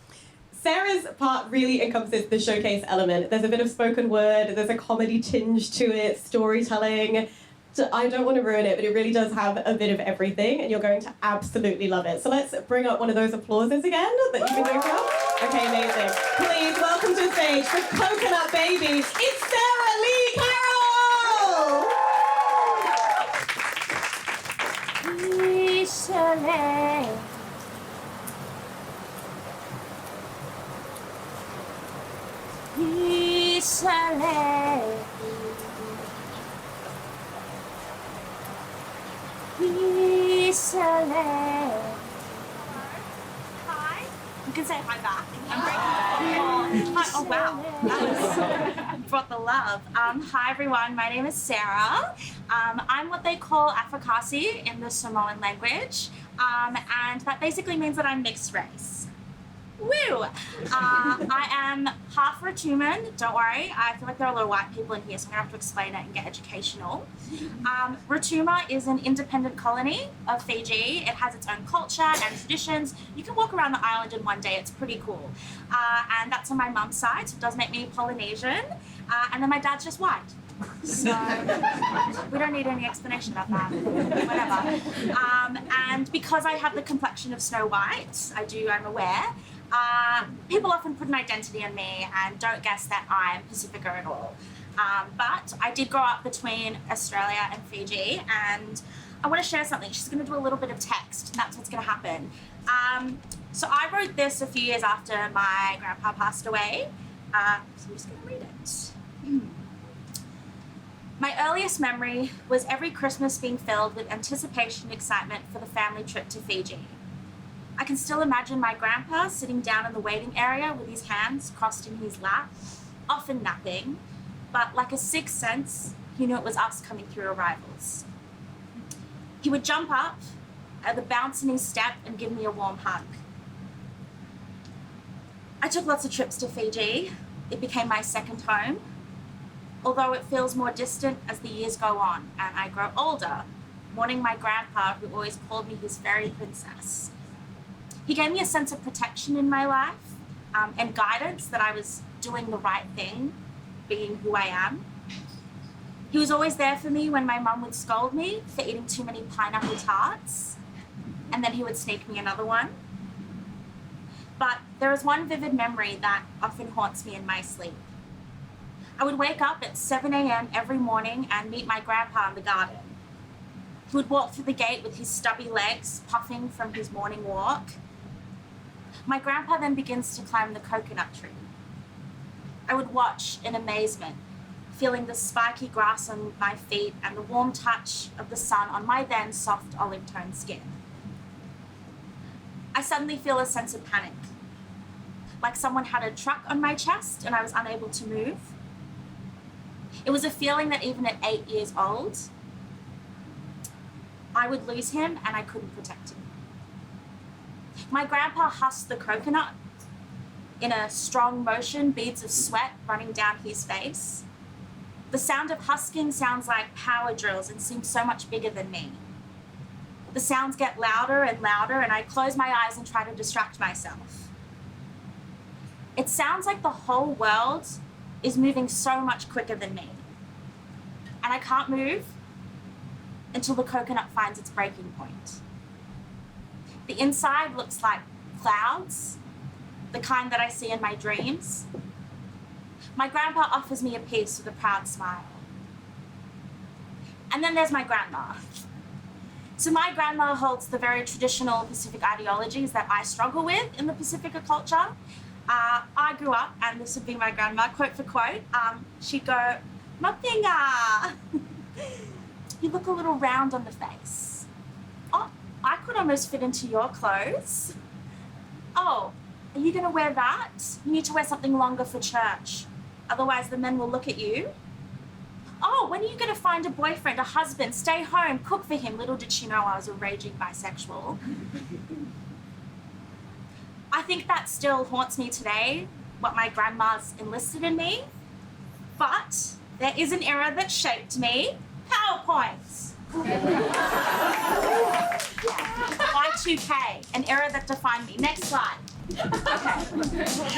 Sarah's part really encompasses the showcase element. There's a bit of spoken word, there's a comedy tinge to it, storytelling. So I don't want to ruin it, but it really does have a bit of everything, and you're going to absolutely love it. So let's bring up one of those applauses again that you've been going for. Okay, amazing. Please welcome to the stage for Coconut Baby, it's Sarah Lee Carroll! Hi. You can say hi back. Hi. Oh wow, that was brought the love. Hi everyone, my name is Sarah. I'm what they call Afrikazi in the Samoan language, and that basically means that I'm mixed race. Woo! I am half Ratuman, don't worry. I feel like there are a lot of white people in here, so I'm gonna have to explain it and get educational. Ratuma is an independent colony of Fiji. It has its own culture and traditions. You can walk around the island in one day, it's pretty cool. And that's on my mum's side, so it does make me Polynesian. And then my dad's just white. So we don't need any explanation about that. Whatever. And because I have the complexion of Snow White, I'm aware, people often put an identity on me and don't guess that I'm Pacifica at all. But I did grow up between Australia and Fiji, and I want to share something. She's going to do a little bit of text. That's what's going to happen. So I wrote this a few years after my grandpa passed away. So I'm just going to read it. My earliest memory was every Christmas being filled with anticipation and excitement for the family trip to Fiji. I can still imagine my grandpa sitting down in the waiting area with his hands crossed in his lap, often napping, but like a sixth sense, he knew it was us coming through arrivals. He would jump up at the bounce in his step and give me a warm hug. I took lots of trips to Fiji. It became my second home. Although it feels more distant as the years go on and I grow older, mourning my grandpa who always called me his fairy princess. He gave me a sense of protection in my life and guidance that I was doing the right thing, being who I am. He was always there for me when my mum would scold me for eating too many pineapple tarts, and then he would sneak me another one. But there is one vivid memory that often haunts me in my sleep. I would wake up at 7 a.m. every morning and meet my grandpa in the garden. He would walk through the gate with his stubby legs, puffing from his morning walk. My grandpa then begins to climb the coconut tree. I would watch in amazement, feeling the spiky grass on my feet and the warm touch of the sun on my then soft olive-toned skin. I suddenly feel a sense of panic, like someone had a truck on my chest and I was unable to move. It was a feeling that even at 8 years old, I would lose him and I couldn't protect him. My grandpa husked the coconut in a strong motion, beads of sweat running down his face. The sound of husking sounds like power drills and seems so much bigger than me. The sounds get louder and louder and I close my eyes and try to distract myself. It sounds like the whole world is moving so much quicker than me. And I can't move until the coconut finds its breaking point. The inside looks like clouds, the kind that I see in my dreams. My grandpa offers me a piece with a proud smile. And then there's my grandma. So my grandma holds the very traditional Pacific ideologies that I struggle with in the Pacifica culture. I grew up, and this would be my grandma, quote for quote, she'd go, "Mapinga, you look a little round on the face. Oh, I could almost fit into your clothes. Oh, are you going to wear that? You need to wear something longer for church. Otherwise the men will look at you. Oh, when are you going to find a boyfriend, a husband? Stay home, cook for him." Little did she know I was a raging bisexual. I think that still haunts me today, what my grandma's enlisted in me. But there is an era that shaped me. PowerPoints. Y2K, an era that defined me. Next slide. Okay,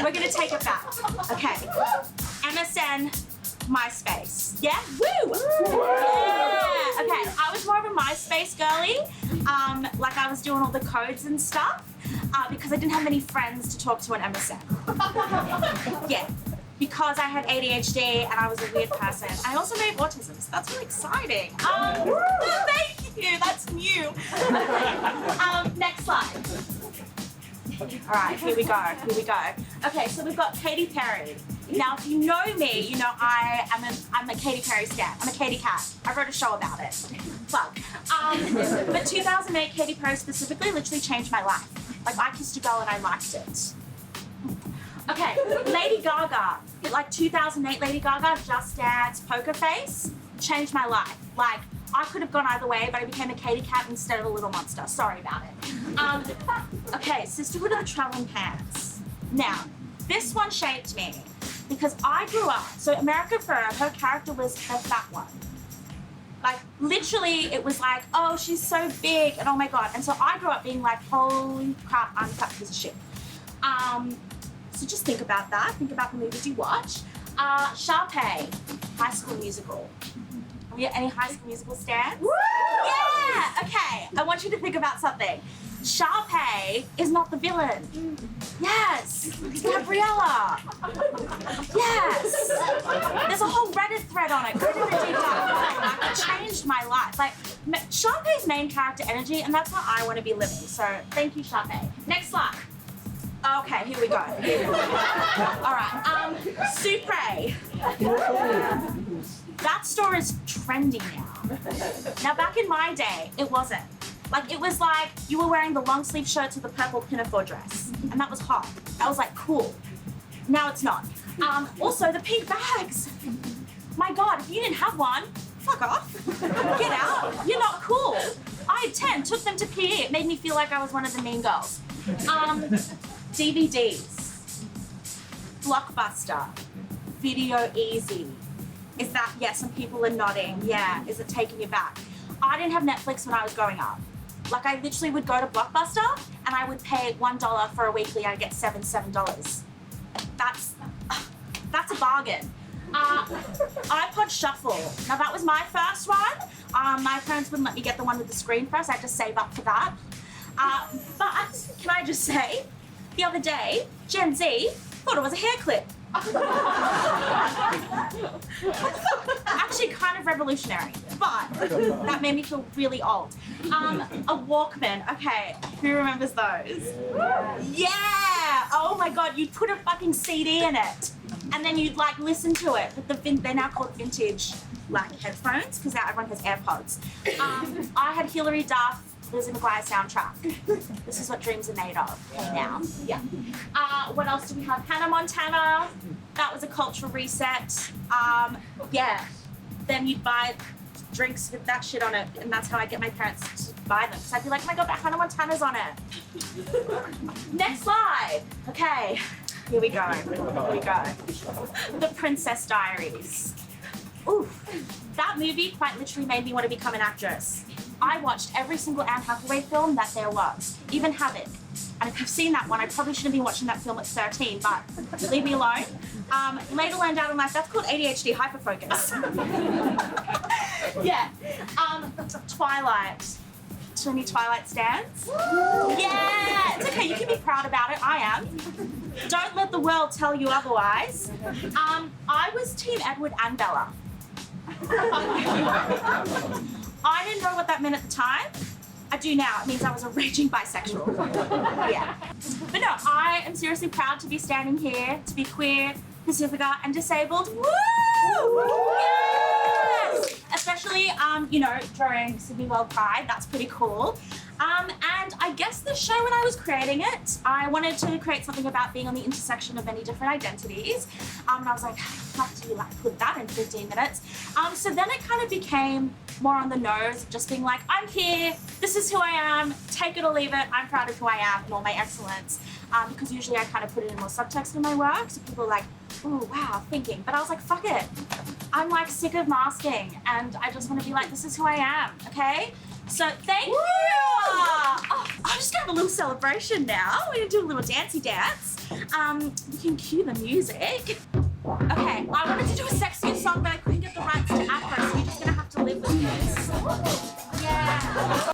we're gonna take it back. Okay, MSN, MySpace. Yeah, woo! Yeah. Okay, I was more of a MySpace girly. Like I was doing all the codes and stuff. Because I didn't have many friends to talk to on MSN. Yeah, because I had ADHD and I was a weird person. I also have autism, so that's really exciting. Thank you, that's new. Next slide. All right, here we go. Okay, so we've got Katy Perry. Now, if you know me, you know I'm a Katy Perry stan. I'm a Katy cat. I wrote a show about it. Plug. But 2008 Katy Perry specifically literally changed my life. Like, I kissed a girl and I liked it. Okay, Lady Gaga. Like 2008 Lady Gaga, Just Dance, Poker Face, changed my life. Like, I could have gone either way, but I became a Katy cat instead of a little monster. Sorry about it. Okay, Sisterhood of the Traveling Pants. Now, this one shaped me because I grew up, so America Ferrera, her character was the fat one. Like, literally, it was like, oh, she's so big, and oh my God. And so I grew up being like, holy crap, I'm a fat piece of shit. So just think about that. Think about the movies you watch. Sharpay, High School Musical. Have you any High School Musical stands? Woo! Yeah! Okay, I want you to think about something. Sharpay is not the villain. Yes! Gabriella! Yes! There's a whole Reddit thread on it. Go to the deep dive. Like, it changed my life. Like, Sharpay's main character energy, and that's how I want to be living. So, thank you, Sharpay. Next slide. Okay, here we go. All right, Supre. That store is trendy now. Now, back in my day, it wasn't. Like, it was like you were wearing the long sleeve shirts with the purple pinafore dress, and that was hot. That was like cool. Now it's not. Also, the pink bags. My God, if you didn't have one, fuck off. Get out. You're not cool. I had 10, took them to PE. It made me feel like I was one of the mean girls. DVDs. Blockbuster. Video Easy. Is that, yeah, some people are nodding. Yeah, is it taking you back? I didn't have Netflix when I was growing up. Like, I literally would go to Blockbuster and I would pay $1 for a weekly. I'd get $7. That's a bargain. iPod Shuffle. Now, that was my first one. My parents wouldn't let me get the one with the screen press. I had to save up for that. But can I just say, the other day, Gen Z thought it was a hair clip. Actually, kind of revolutionary, but that made me feel really old. A Walkman. Okay, who remembers those? Yeah! Oh my God, you'd put a fucking CD in it, and then you'd like listen to it. But they're now called vintage like headphones because now everyone has AirPods. I had Hilary Duff, Lizzie McGuire soundtrack. This is what dreams are made of now. Yeah. What else do we have? Hannah Montana. That was a cultural reset. Yeah. Then you'd buy drinks with that shit on it, and that's how I get my parents to buy them. So I'd be like, oh my God, that Hannah Montana's on it. Next slide. Okay. Here we go. The Princess Diaries. Oof. That movie quite literally made me want to become an actress. I watched every single Anne Hathaway film that there was, even Havoc. And if you've seen that one, I probably shouldn't be watching that film at 13, but leave me alone. Later learned out in life, that's called ADHD hyperfocus. Yeah. Twilight. Too many Twilight stands? Yeah! It's okay, you can be proud about it, I am. Don't let the world tell you otherwise. I was Team Edward and Bella. I didn't know what that meant at the time. I do now. It means I was a raging bisexual. Yeah. But no, I am seriously proud to be standing here, to be queer, Pacifica, and disabled. Woo! Yes! Especially, during Sydney WorldPride. That's pretty cool. And I guess the show, when I was creating it, I wanted to create something about being on the intersection of many different identities. And I was like, how do you put that in 15 minutes? So then it kind of became more on the nose, just being like, I'm here, this is who I am, take it or leave it, I'm proud of who I am and all my excellence. Because usually I kind of put it in more subtext in my work, so people are like, ooh, wow, thinking. But I was like, fuck it. I'm like sick of masking, and I just want to be like, this is who I am, okay? So thank you! Oh, I'm just gonna have a little celebration now. We're gonna do a little dancey dance. We can cue the music. Okay, I wanted to do a sexier song, but I couldn't get the rights to Afro, so you're just gonna have to live with this. Yeah.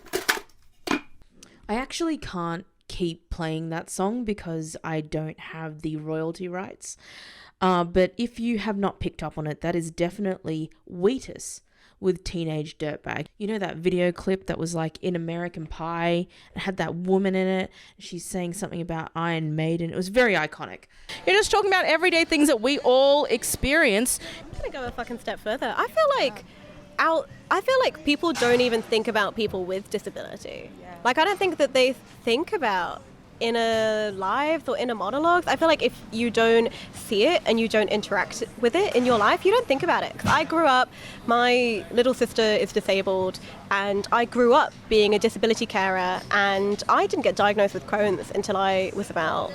I actually can't keep playing that song because I don't have the royalty rights. But if you have not picked up on it, that is definitely Wheatus with Teenage Dirtbag. You know that video clip that was like in American Pie and had that woman in it? She's saying something about Iron Maiden. It was very iconic. You're just talking about everyday things that we all experience. I'm gonna go a fucking step further. I feel like people don't even think about people with disability. Like, I don't think that they think about inner lives or inner monologues. I feel like if you don't see it and you don't interact with it in your life, you don't think about it. 'Cause I grew up, my little sister is disabled, and I grew up being a disability carer, and I didn't get diagnosed with Crohn's until I was about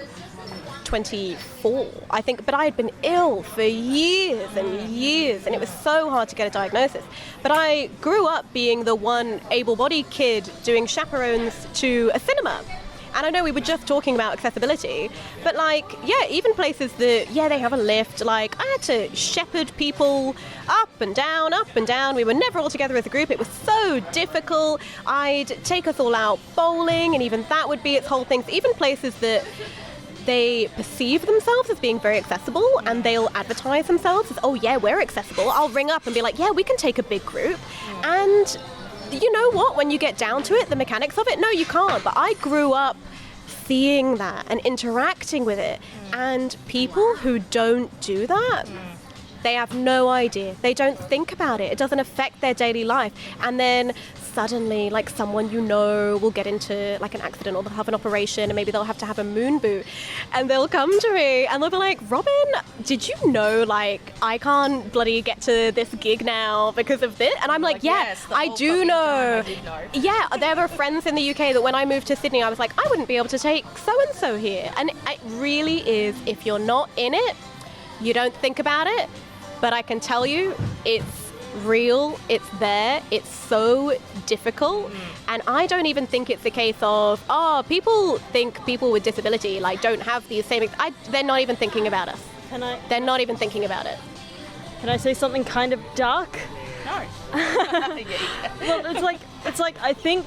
24, I think, but I had been ill for years and years, and it was so hard to get a diagnosis. But I grew up being the one able-bodied kid doing chaperones to a cinema. And I know we were just talking about accessibility, but like, yeah, even places that, yeah, they have a lift, like I had to shepherd people up and down. We were never all together as a group. It was so difficult. I'd take us all out bowling, and even that would be its whole thing. So even places that they perceive themselves as being very accessible, and they'll advertise themselves as, oh yeah, we're accessible. I'll ring up and be like, yeah, we can take a big group. And you know what? When you get down to it, the mechanics of it, no, you can't. But I grew up seeing that and interacting with it. And people who don't do that, they have no idea. They don't think about it. It doesn't affect their daily life. And then suddenly, like, someone you know will get into like an accident, or they'll have an operation, and maybe they'll have to have a moon boot, and they'll come to me and they'll be like, Robin, did you know, like, I can't bloody get to this gig now because of this? And I'm like, yeah, yes, I do know. Yeah, there were friends in the UK that when I moved to Sydney, I was like, I wouldn't be able to take so-and-so here. And it really is, if you're not in it, you don't think about it. But I can tell you, it's real, it's there, it's so difficult. And I don't even think it's a case of, oh, people think people with disability like don't have these same, they're not even thinking about us. They're not even thinking about it. Can I say something kind of dark? No. Well, it's like I think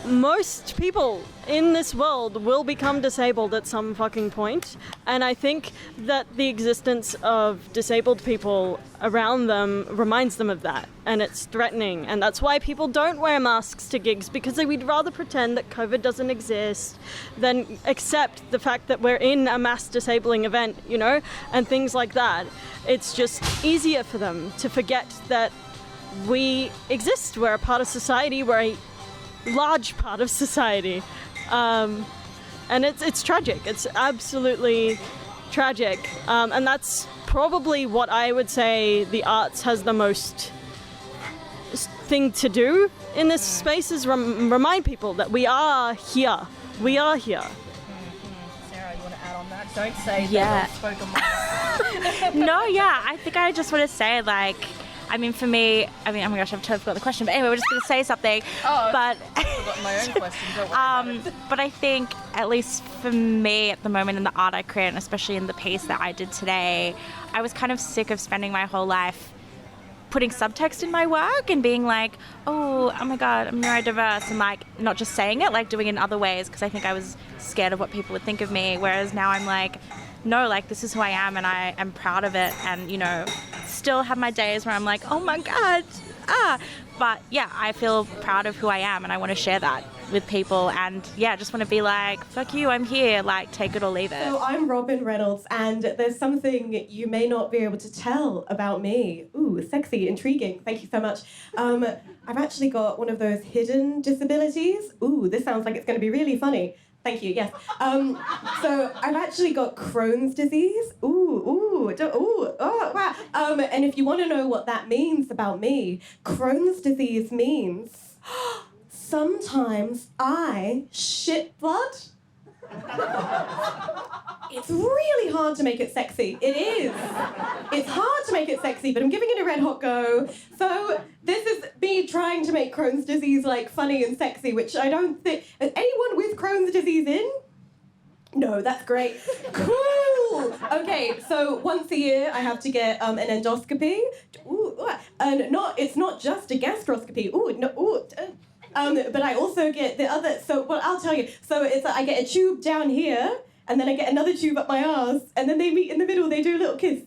most people in this world will become disabled at some fucking point, and I think that the existence of disabled people around them reminds them of that, and it's threatening, and that's why people don't wear masks to gigs, because we'd rather pretend that COVID doesn't exist than accept the fact that we're in a mass disabling event, you know, and things like that. It's just easier for them to forget that we exist, we're a part of society, we're a large part of society, and it's tragic. It's absolutely tragic, and that's probably what I would say the arts has the most thing to do in this space, is remind people that we are here. We are here. Sarah, you want to add on that? Don't say Yeah. that I've spoken my No, yeah, I think I just want to say, like, I mean, for me, oh my gosh, I've totally forgot the question. But anyway, we're just going to say something. I've forgotten my own question. Don't worry about it. But I think, at least for me at the moment in the art I create, and especially in the piece that I did today, I was kind of sick of spending my whole life putting subtext in my work and being like, oh my God, I'm neurodiverse, and like not just saying it, like doing it in other ways, because I think I was scared of what people would think of me. Whereas now I'm like, no, like this is who I am, and I am proud of it, and you know, still have my days where I'm like, oh my God, but yeah, I feel proud of who I am, and I want to share that with people, and yeah, just want to be like, fuck you, I'm here, like take it or leave it. So I'm Robin Reynolds, and there's something you may not be able to tell about me. Ooh, sexy, intriguing, thank you so much. I've actually got one of those hidden disabilities. Ooh, this sounds like it's going to be really funny. Thank you, yes. So I've actually got Crohn's disease. Wow. And if you want to know what that means about me, Crohn's disease means sometimes I shit blood. It's really hard to make it sexy. It is. It's hard to make it sexy, but I'm giving it a red hot go. So this is me trying to make Crohn's disease like funny and sexy, which I don't think... Is anyone with Crohn's disease in? No, that's great. Cool. Okay, so once a year I have to get an endoscopy. And it's not just a gastroscopy. But I also get the other, so, well, I'll tell you. So it's like I get a tube down here, and then I get another tube up my arse, and then they meet in the middle, they do a little kiss.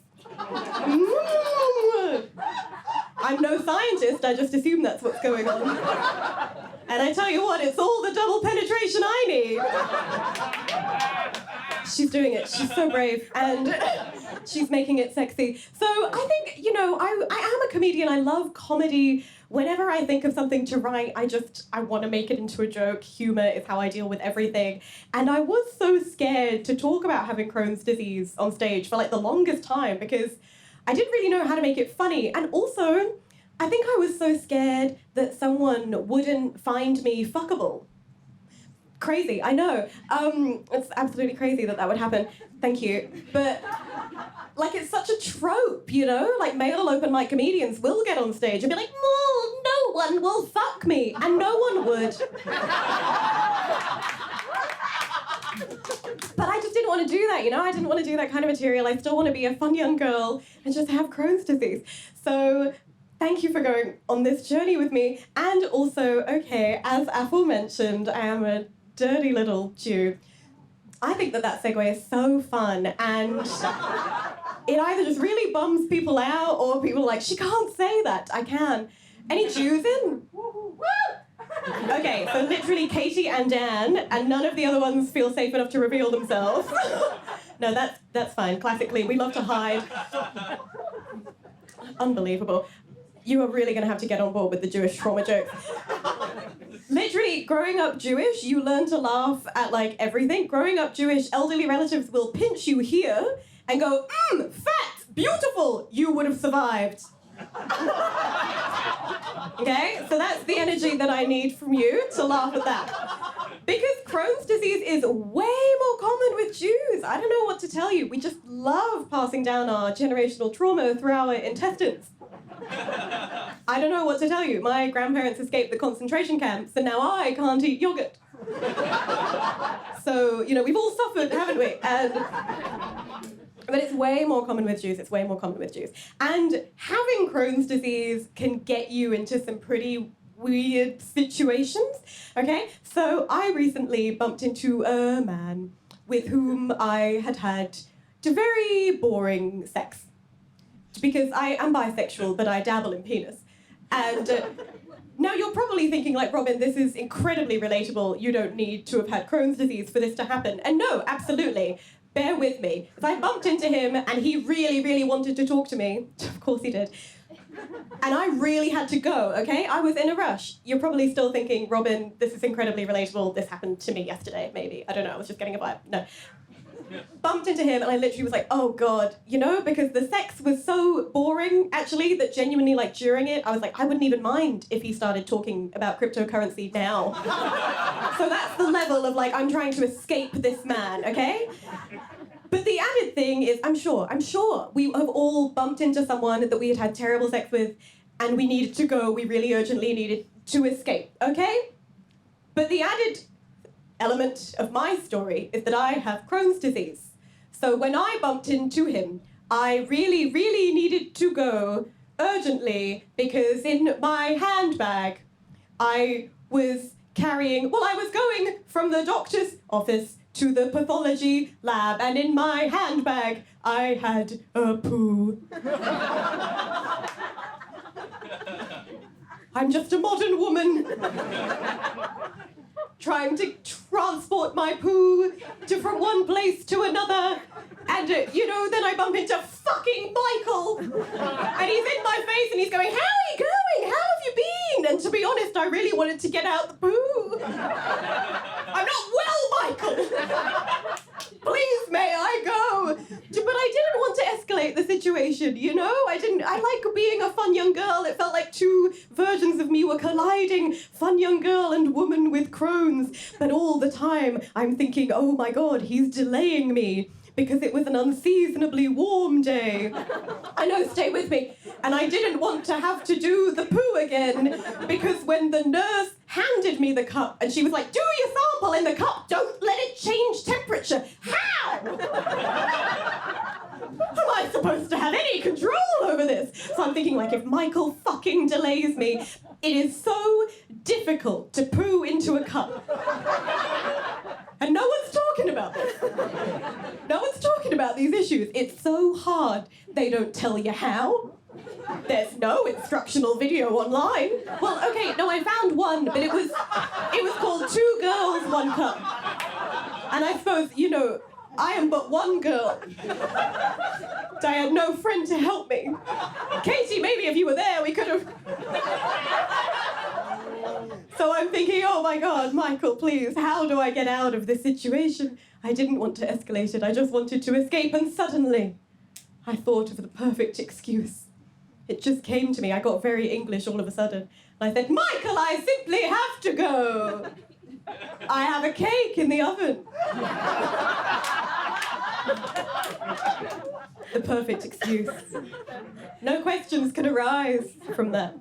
I'm no scientist, I just assume that's what's going on. And I tell you what, it's all the double penetration I need. She's doing it, she's so brave, and she's making it sexy. So I think, you know, I am a comedian, I love comedy. Whenever I think of something to write, I want to make it into a joke. Humor is how I deal with everything. And I was so scared to talk about having Crohn's disease on stage for like the longest time, because I didn't really know how to make it funny. And also, I think I was so scared that someone wouldn't find me fuckable. crazy, I know. It's absolutely crazy that would happen. Thank you. But, like, it's such a trope, you know? Like, male open mic comedians will get on stage and be like, no one will fuck me. And no one would. But I just didn't want to do that, you know? I didn't want to do that kind of material. I still want to be a fun young girl and just have Crohn's disease. So thank you for going on this journey with me. And also, okay, as aforementioned, I am a dirty little Jew. I think that segue is so fun, and it either just really bums people out or people are like, she can't say that. I can. Any Jews in? Okay, so literally Katie and Dan, and none of the other ones feel safe enough to reveal themselves. No, that's fine. Classically, we love to hide. Unbelievable. You are really going to have to get on board with the Jewish trauma jokes. Literally, growing up Jewish, you learn to laugh at, like, everything. Growing up Jewish, elderly relatives will pinch you here and go, fat, beautiful, you would have survived. Okay, so that's the energy that I need from you to laugh at that. Because Crohn's disease is way more common with Jews. I don't know what to tell you. We just love passing down our generational trauma through our intestines. I don't know what to tell you. My grandparents escaped the concentration camps, and now I can't eat yogurt. So, you know, we've all suffered, haven't we? But it's way more common with Jews. It's way more common with Jews. And having Crohn's disease can get you into some pretty weird situations, okay? So I recently bumped into a man with whom I had very boring sex. Because I am bisexual, but I dabble in penis. And now you're probably thinking, like, Robin, this is incredibly relatable. You don't need to have had Crohn's disease for this to happen. And no, absolutely. Bear with me. Because I bumped into him and he really, really wanted to talk to me. Of course he did. And I really had to go, okay? I was in a rush. You're probably still thinking, Robin, this is incredibly relatable. This happened to me yesterday, maybe. I don't know, I was just getting a vibe. No. Bumped into him and I literally was like, oh God, you know, because the sex was so boring, actually, that genuinely, like, during it, I was like, I wouldn't even mind if he started talking about cryptocurrency now. So that's the level of, like, I'm trying to escape this man, okay? But the added thing is, I'm sure, we have all bumped into someone that we had terrible sex with and we needed to go, we really urgently needed to escape, okay? But the added element of my story is that I have Crohn's disease. So when I bumped into him, I really, really needed to go urgently because in my handbag I was going from the doctor's office to the pathology lab, and in my handbag I had a poo. I'm just a modern woman trying to transport my poo from one place to another. And, you know, then I bump into fucking Michael. And he's in my face and he's going, how are you going? How have you been? And to be honest, I really wanted to get out the poo. I'm not well, Michael. Please, may I go? But I didn't want to escalate the situation, you know? I like being a fun young girl. It felt like two versions of me were colliding. Fun young girl and woman with Crohn's. But all the time, I'm thinking, oh my God, he's delaying me. Because it was an unseasonably warm day. I know, stay with me. And I didn't want to have to do the poo again, because when the nurse handed me the cup, and she was like, do your sample in the cup, don't let it change temperature. How? Am I supposed to have any control over this? So I'm thinking, like, if Michael fucking delays me, it is so difficult to poo into a cup. And no one's talking about this. No one's talking about these issues. It's so hard. They don't tell you how. There's no instructional video online. Well, okay, no, I found one, but it was called Two Girls, One Cup. And I suppose, you know, I am but one girl. I had no friend to help me. Katie, maybe if you were there, we could have... So I'm thinking, oh my God, Michael, please, how do I get out of this situation? I didn't want to escalate it, I just wanted to escape, and suddenly I thought of the perfect excuse. It just came to me, I got very English all of a sudden. And I said, Michael, I simply have to go. I have a cake in the oven. The perfect excuse. No questions can arise from that.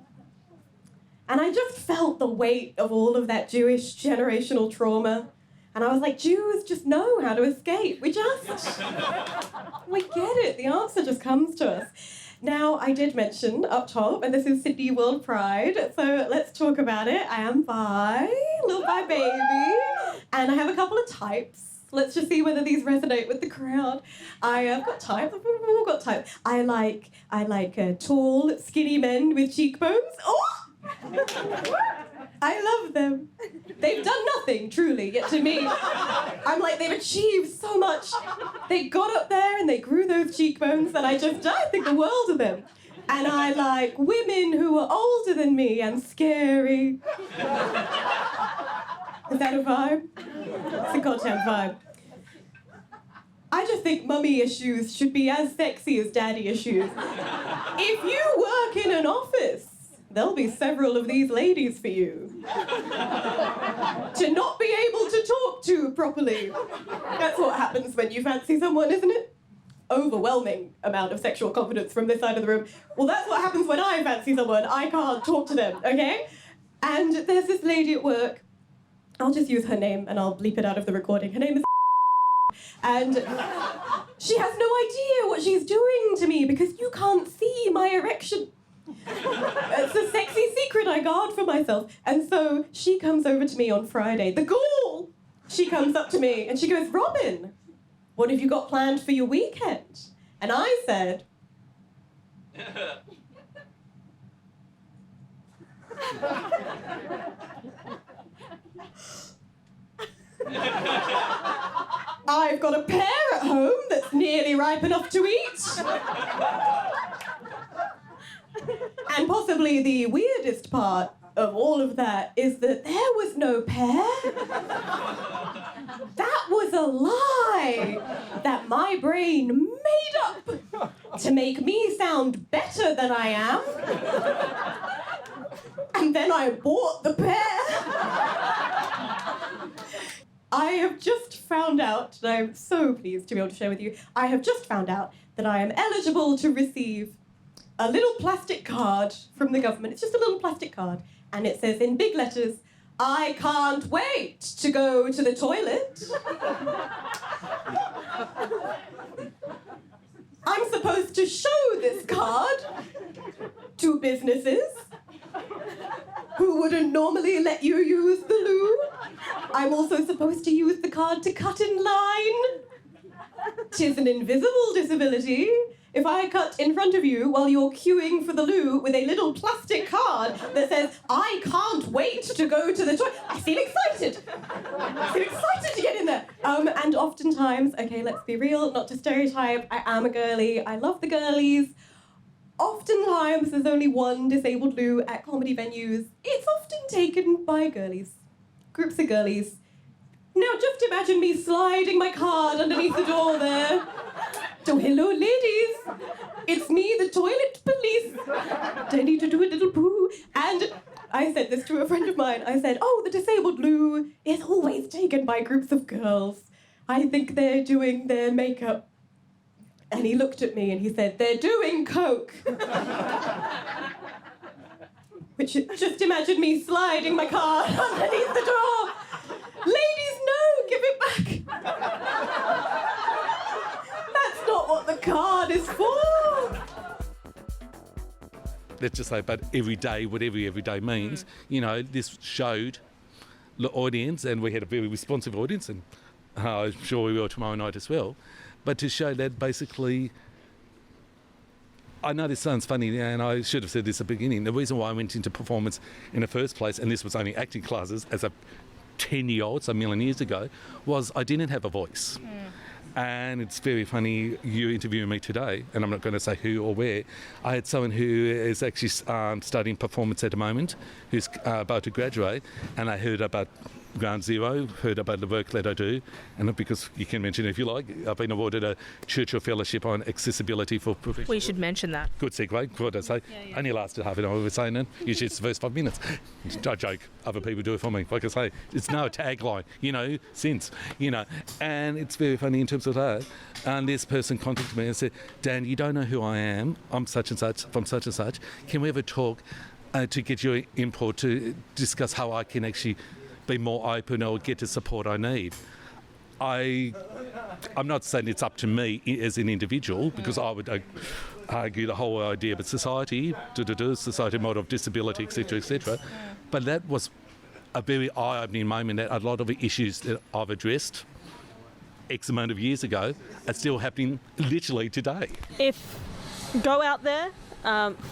And I just felt the weight of all of that Jewish generational trauma. And I was like, Jews just know how to escape. We get it. The answer just comes to us. Now, I did mention up top, and this is Sydney WorldPride, so let's talk about it. I am bi, little bi baby, and I have a couple of types. Let's just see whether these resonate with the crowd. I've got types. We've all got types. I like tall, skinny men with cheekbones. Oh! I love them. They've done nothing, truly, yet to me, I'm like, they've achieved so much. They got up there and they grew those cheekbones, and I think the world of them. And I like women who are older than me and scary. Is that a vibe? It's a goddamn vibe. I just think mummy issues should be as sexy as daddy issues. If you work in an office, there'll be several of these ladies for you to not be able to talk to properly. That's what happens when you fancy someone, isn't it? Overwhelming amount of sexual confidence from this side of the room. Well, that's what happens when I fancy someone. I can't talk to them, okay? And there's this lady at work. I'll just use her name and I'll bleep it out of the recording. Her name is and she has no idea what she's doing to me because you can't see my erection. It's a sexy secret I guard for myself. And so she comes over to me on Friday. The ghoul! She comes up to me and she goes, Robin, what have you got planned for your weekend? And I said, I've got a pear at home that's nearly ripe enough to eat. And possibly the weirdest part of all of that is that there was no pear. That was a lie that my brain made up to make me sound better than I am. And then I bought the pear. I have just found out, and I'm so pleased to be able to share with you, I have just found out that I am eligible to receive a little plastic card from the government. It's just a little plastic card. And it says in big letters, I can't wait to go to the toilet. I'm supposed to show this card to businesses who wouldn't normally let you use the loo. I'm also supposed to use the card to cut in line. 'Tis an invisible disability. If I cut in front of you while you're queuing for the loo with a little plastic card that says, I can't wait to go to the toilet, I seem excited. I seem excited to get in there. And oftentimes, okay, let's be real, not to stereotype, I am a girly. I love the girlies. Oftentimes, there's only one disabled loo at comedy venues. It's often taken by girlies. Groups of girlies. Now, just imagine me sliding my card underneath the door there. So, hello, ladies. It's me, the toilet police. I need to do a little poo. And I said this to a friend of mine. I said, oh, the disabled loo is always taken by groups of girls. I think they're doing their makeup. And he looked at me and he said, they're doing coke. Which, just imagine me sliding my card underneath the door. Ladies, no, give it back. That's not what the card is for. Let's just say, but every day, whatever every day means, you know, this showed the audience, and we had a very responsive audience, and I'm sure we will tomorrow night as well, but to show that basically, I know this sounds funny, and I should have said this at the beginning, the reason why I went into performance in the first place, and this was only acting classes as a 10-year-old, so a million years ago, was I didn't have a voice. And it's very funny, you interviewing me today, and I'm not going to say who or where. I had someone who is actually studying performance at the moment, who's about to graduate, and I heard about Ground Zero, heard about the work that I do, and because you can mention it if you like, I've been awarded a Churchill Fellowship on Accessibility for Professionals. We should mention that. Good segue, what I say. Only lasted half an hour, we were saying it. Usually it's the first 5 minutes. I joke, other people do it for me. Like I say, it's now a tagline, since, and it's very funny in terms of that. And this person contacted me and said, Dan, you don't know who I am. I'm such and such, from such and such. Can we have a talk to get your input to discuss how I can actually be more open or get the support I need? I'm not saying it's up to me as an individual, because I would argue the whole idea of a society, society model of disability, etc. But that was a very eye-opening moment, that a lot of the issues that I've addressed X amount of years ago are still happening literally today. Go out there,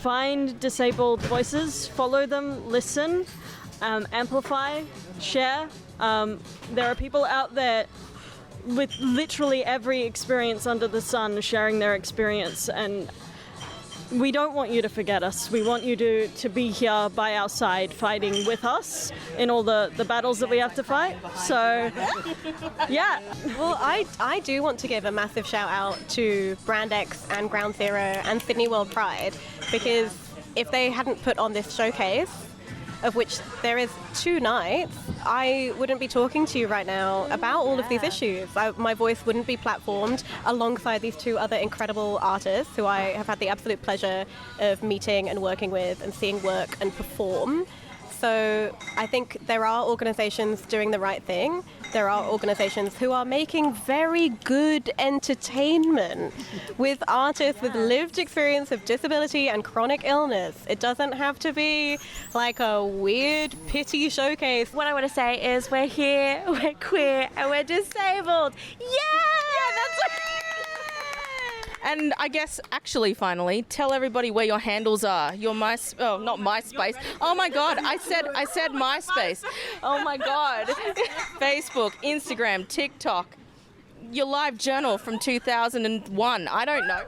find disabled voices, follow them, listen, amplify, share. There are people out there with literally every experience under the sun sharing their experience, and we don't want you to forget us. We want you to be here by our side, fighting with us in all the battles that we have to fight. So, yeah. Well, I do want to give a massive shout out to Brand X and Ground Zero and Sydney WorldPride, because if they hadn't put on this showcase, of which there is 2 nights, I wouldn't be talking to you right now about all of these issues. My voice wouldn't be platformed alongside these 2 other incredible artists who I have had the absolute pleasure of meeting and working with and seeing work and perform. So I think there are organisations doing the right thing. There are organisations who are making very good entertainment with artists with lived experience of disability and chronic illness. It doesn't have to be like a weird pity showcase. What I want to say is we're here, we're queer, and we're disabled. Yeah, that's what. And I guess, actually, finally, tell everybody where your handles are. Your not MySpace. Oh my God, I said MySpace. Oh my God. Facebook, Instagram, TikTok. Your live journal from 2001. I don't know.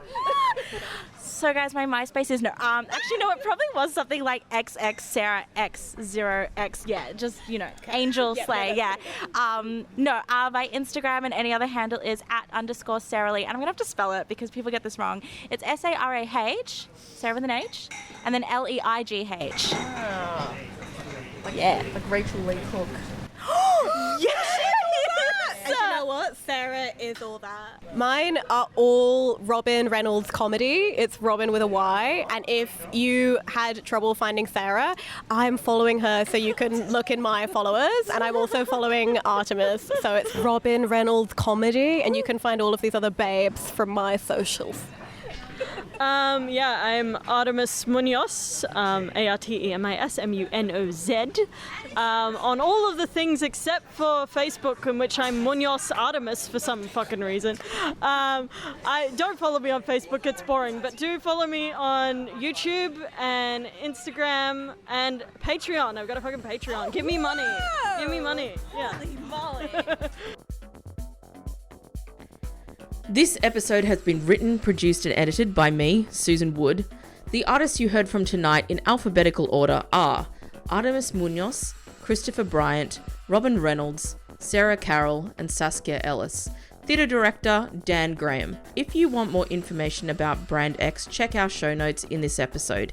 So guys, my MySpace is actually no, it probably was something like XX Sarah X0X. Yeah, just Angel Slay. Yeah. My Instagram and any other handle is @_Sarah Lee, and I'm gonna have to spell it because people get this wrong. It's SARAH, Sarah with an H, and then LEIGH. Oh. Like Rachel Lee Cook. Yes. And you know what? Sarah is all that. Mine are all Robin Reynolds comedy. It's Robin with a Y. And if you had trouble finding Sarah, I'm following her so you can look in my followers. And I'm also following Artemis. So it's Robin Reynolds comedy. And you can find all of these other babes from my socials. I'm Artemis Munoz, ARTEMISMUNOZ, on all of the things except for Facebook, in which I'm Munoz Artemis for some fucking reason. I don't follow me on Facebook, it's boring, but do follow me on YouTube and Instagram and Patreon. I've got a fucking Patreon. Give me money. Give me money. Yeah. Holy moly. This episode has been written, produced, and edited by me, Susan Wood. The artists you heard from tonight in alphabetical order are Artemis Munoz, Christopher Bryant, Robin Reynolds, Sarah Carroll, and Saskia Ellis. Theatre director, Dan Graham. If you want more information about Brand X, check our show notes in this episode.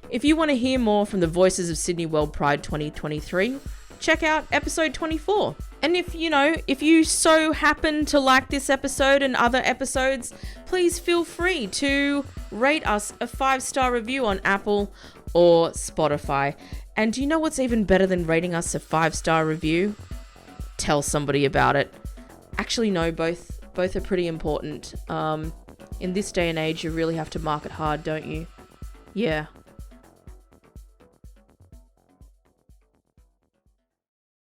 If you want to hear more from the voices of Sydney WorldPride 2023, check out episode 24. And if you so happen to like this episode and other episodes, please feel free to rate us a 5-star review on Apple or Spotify. And do you know what's even better than rating us a 5-star review? Tell somebody about it. Actually, no, both are pretty important. In this day and age, you really have to market hard, don't you? Yeah.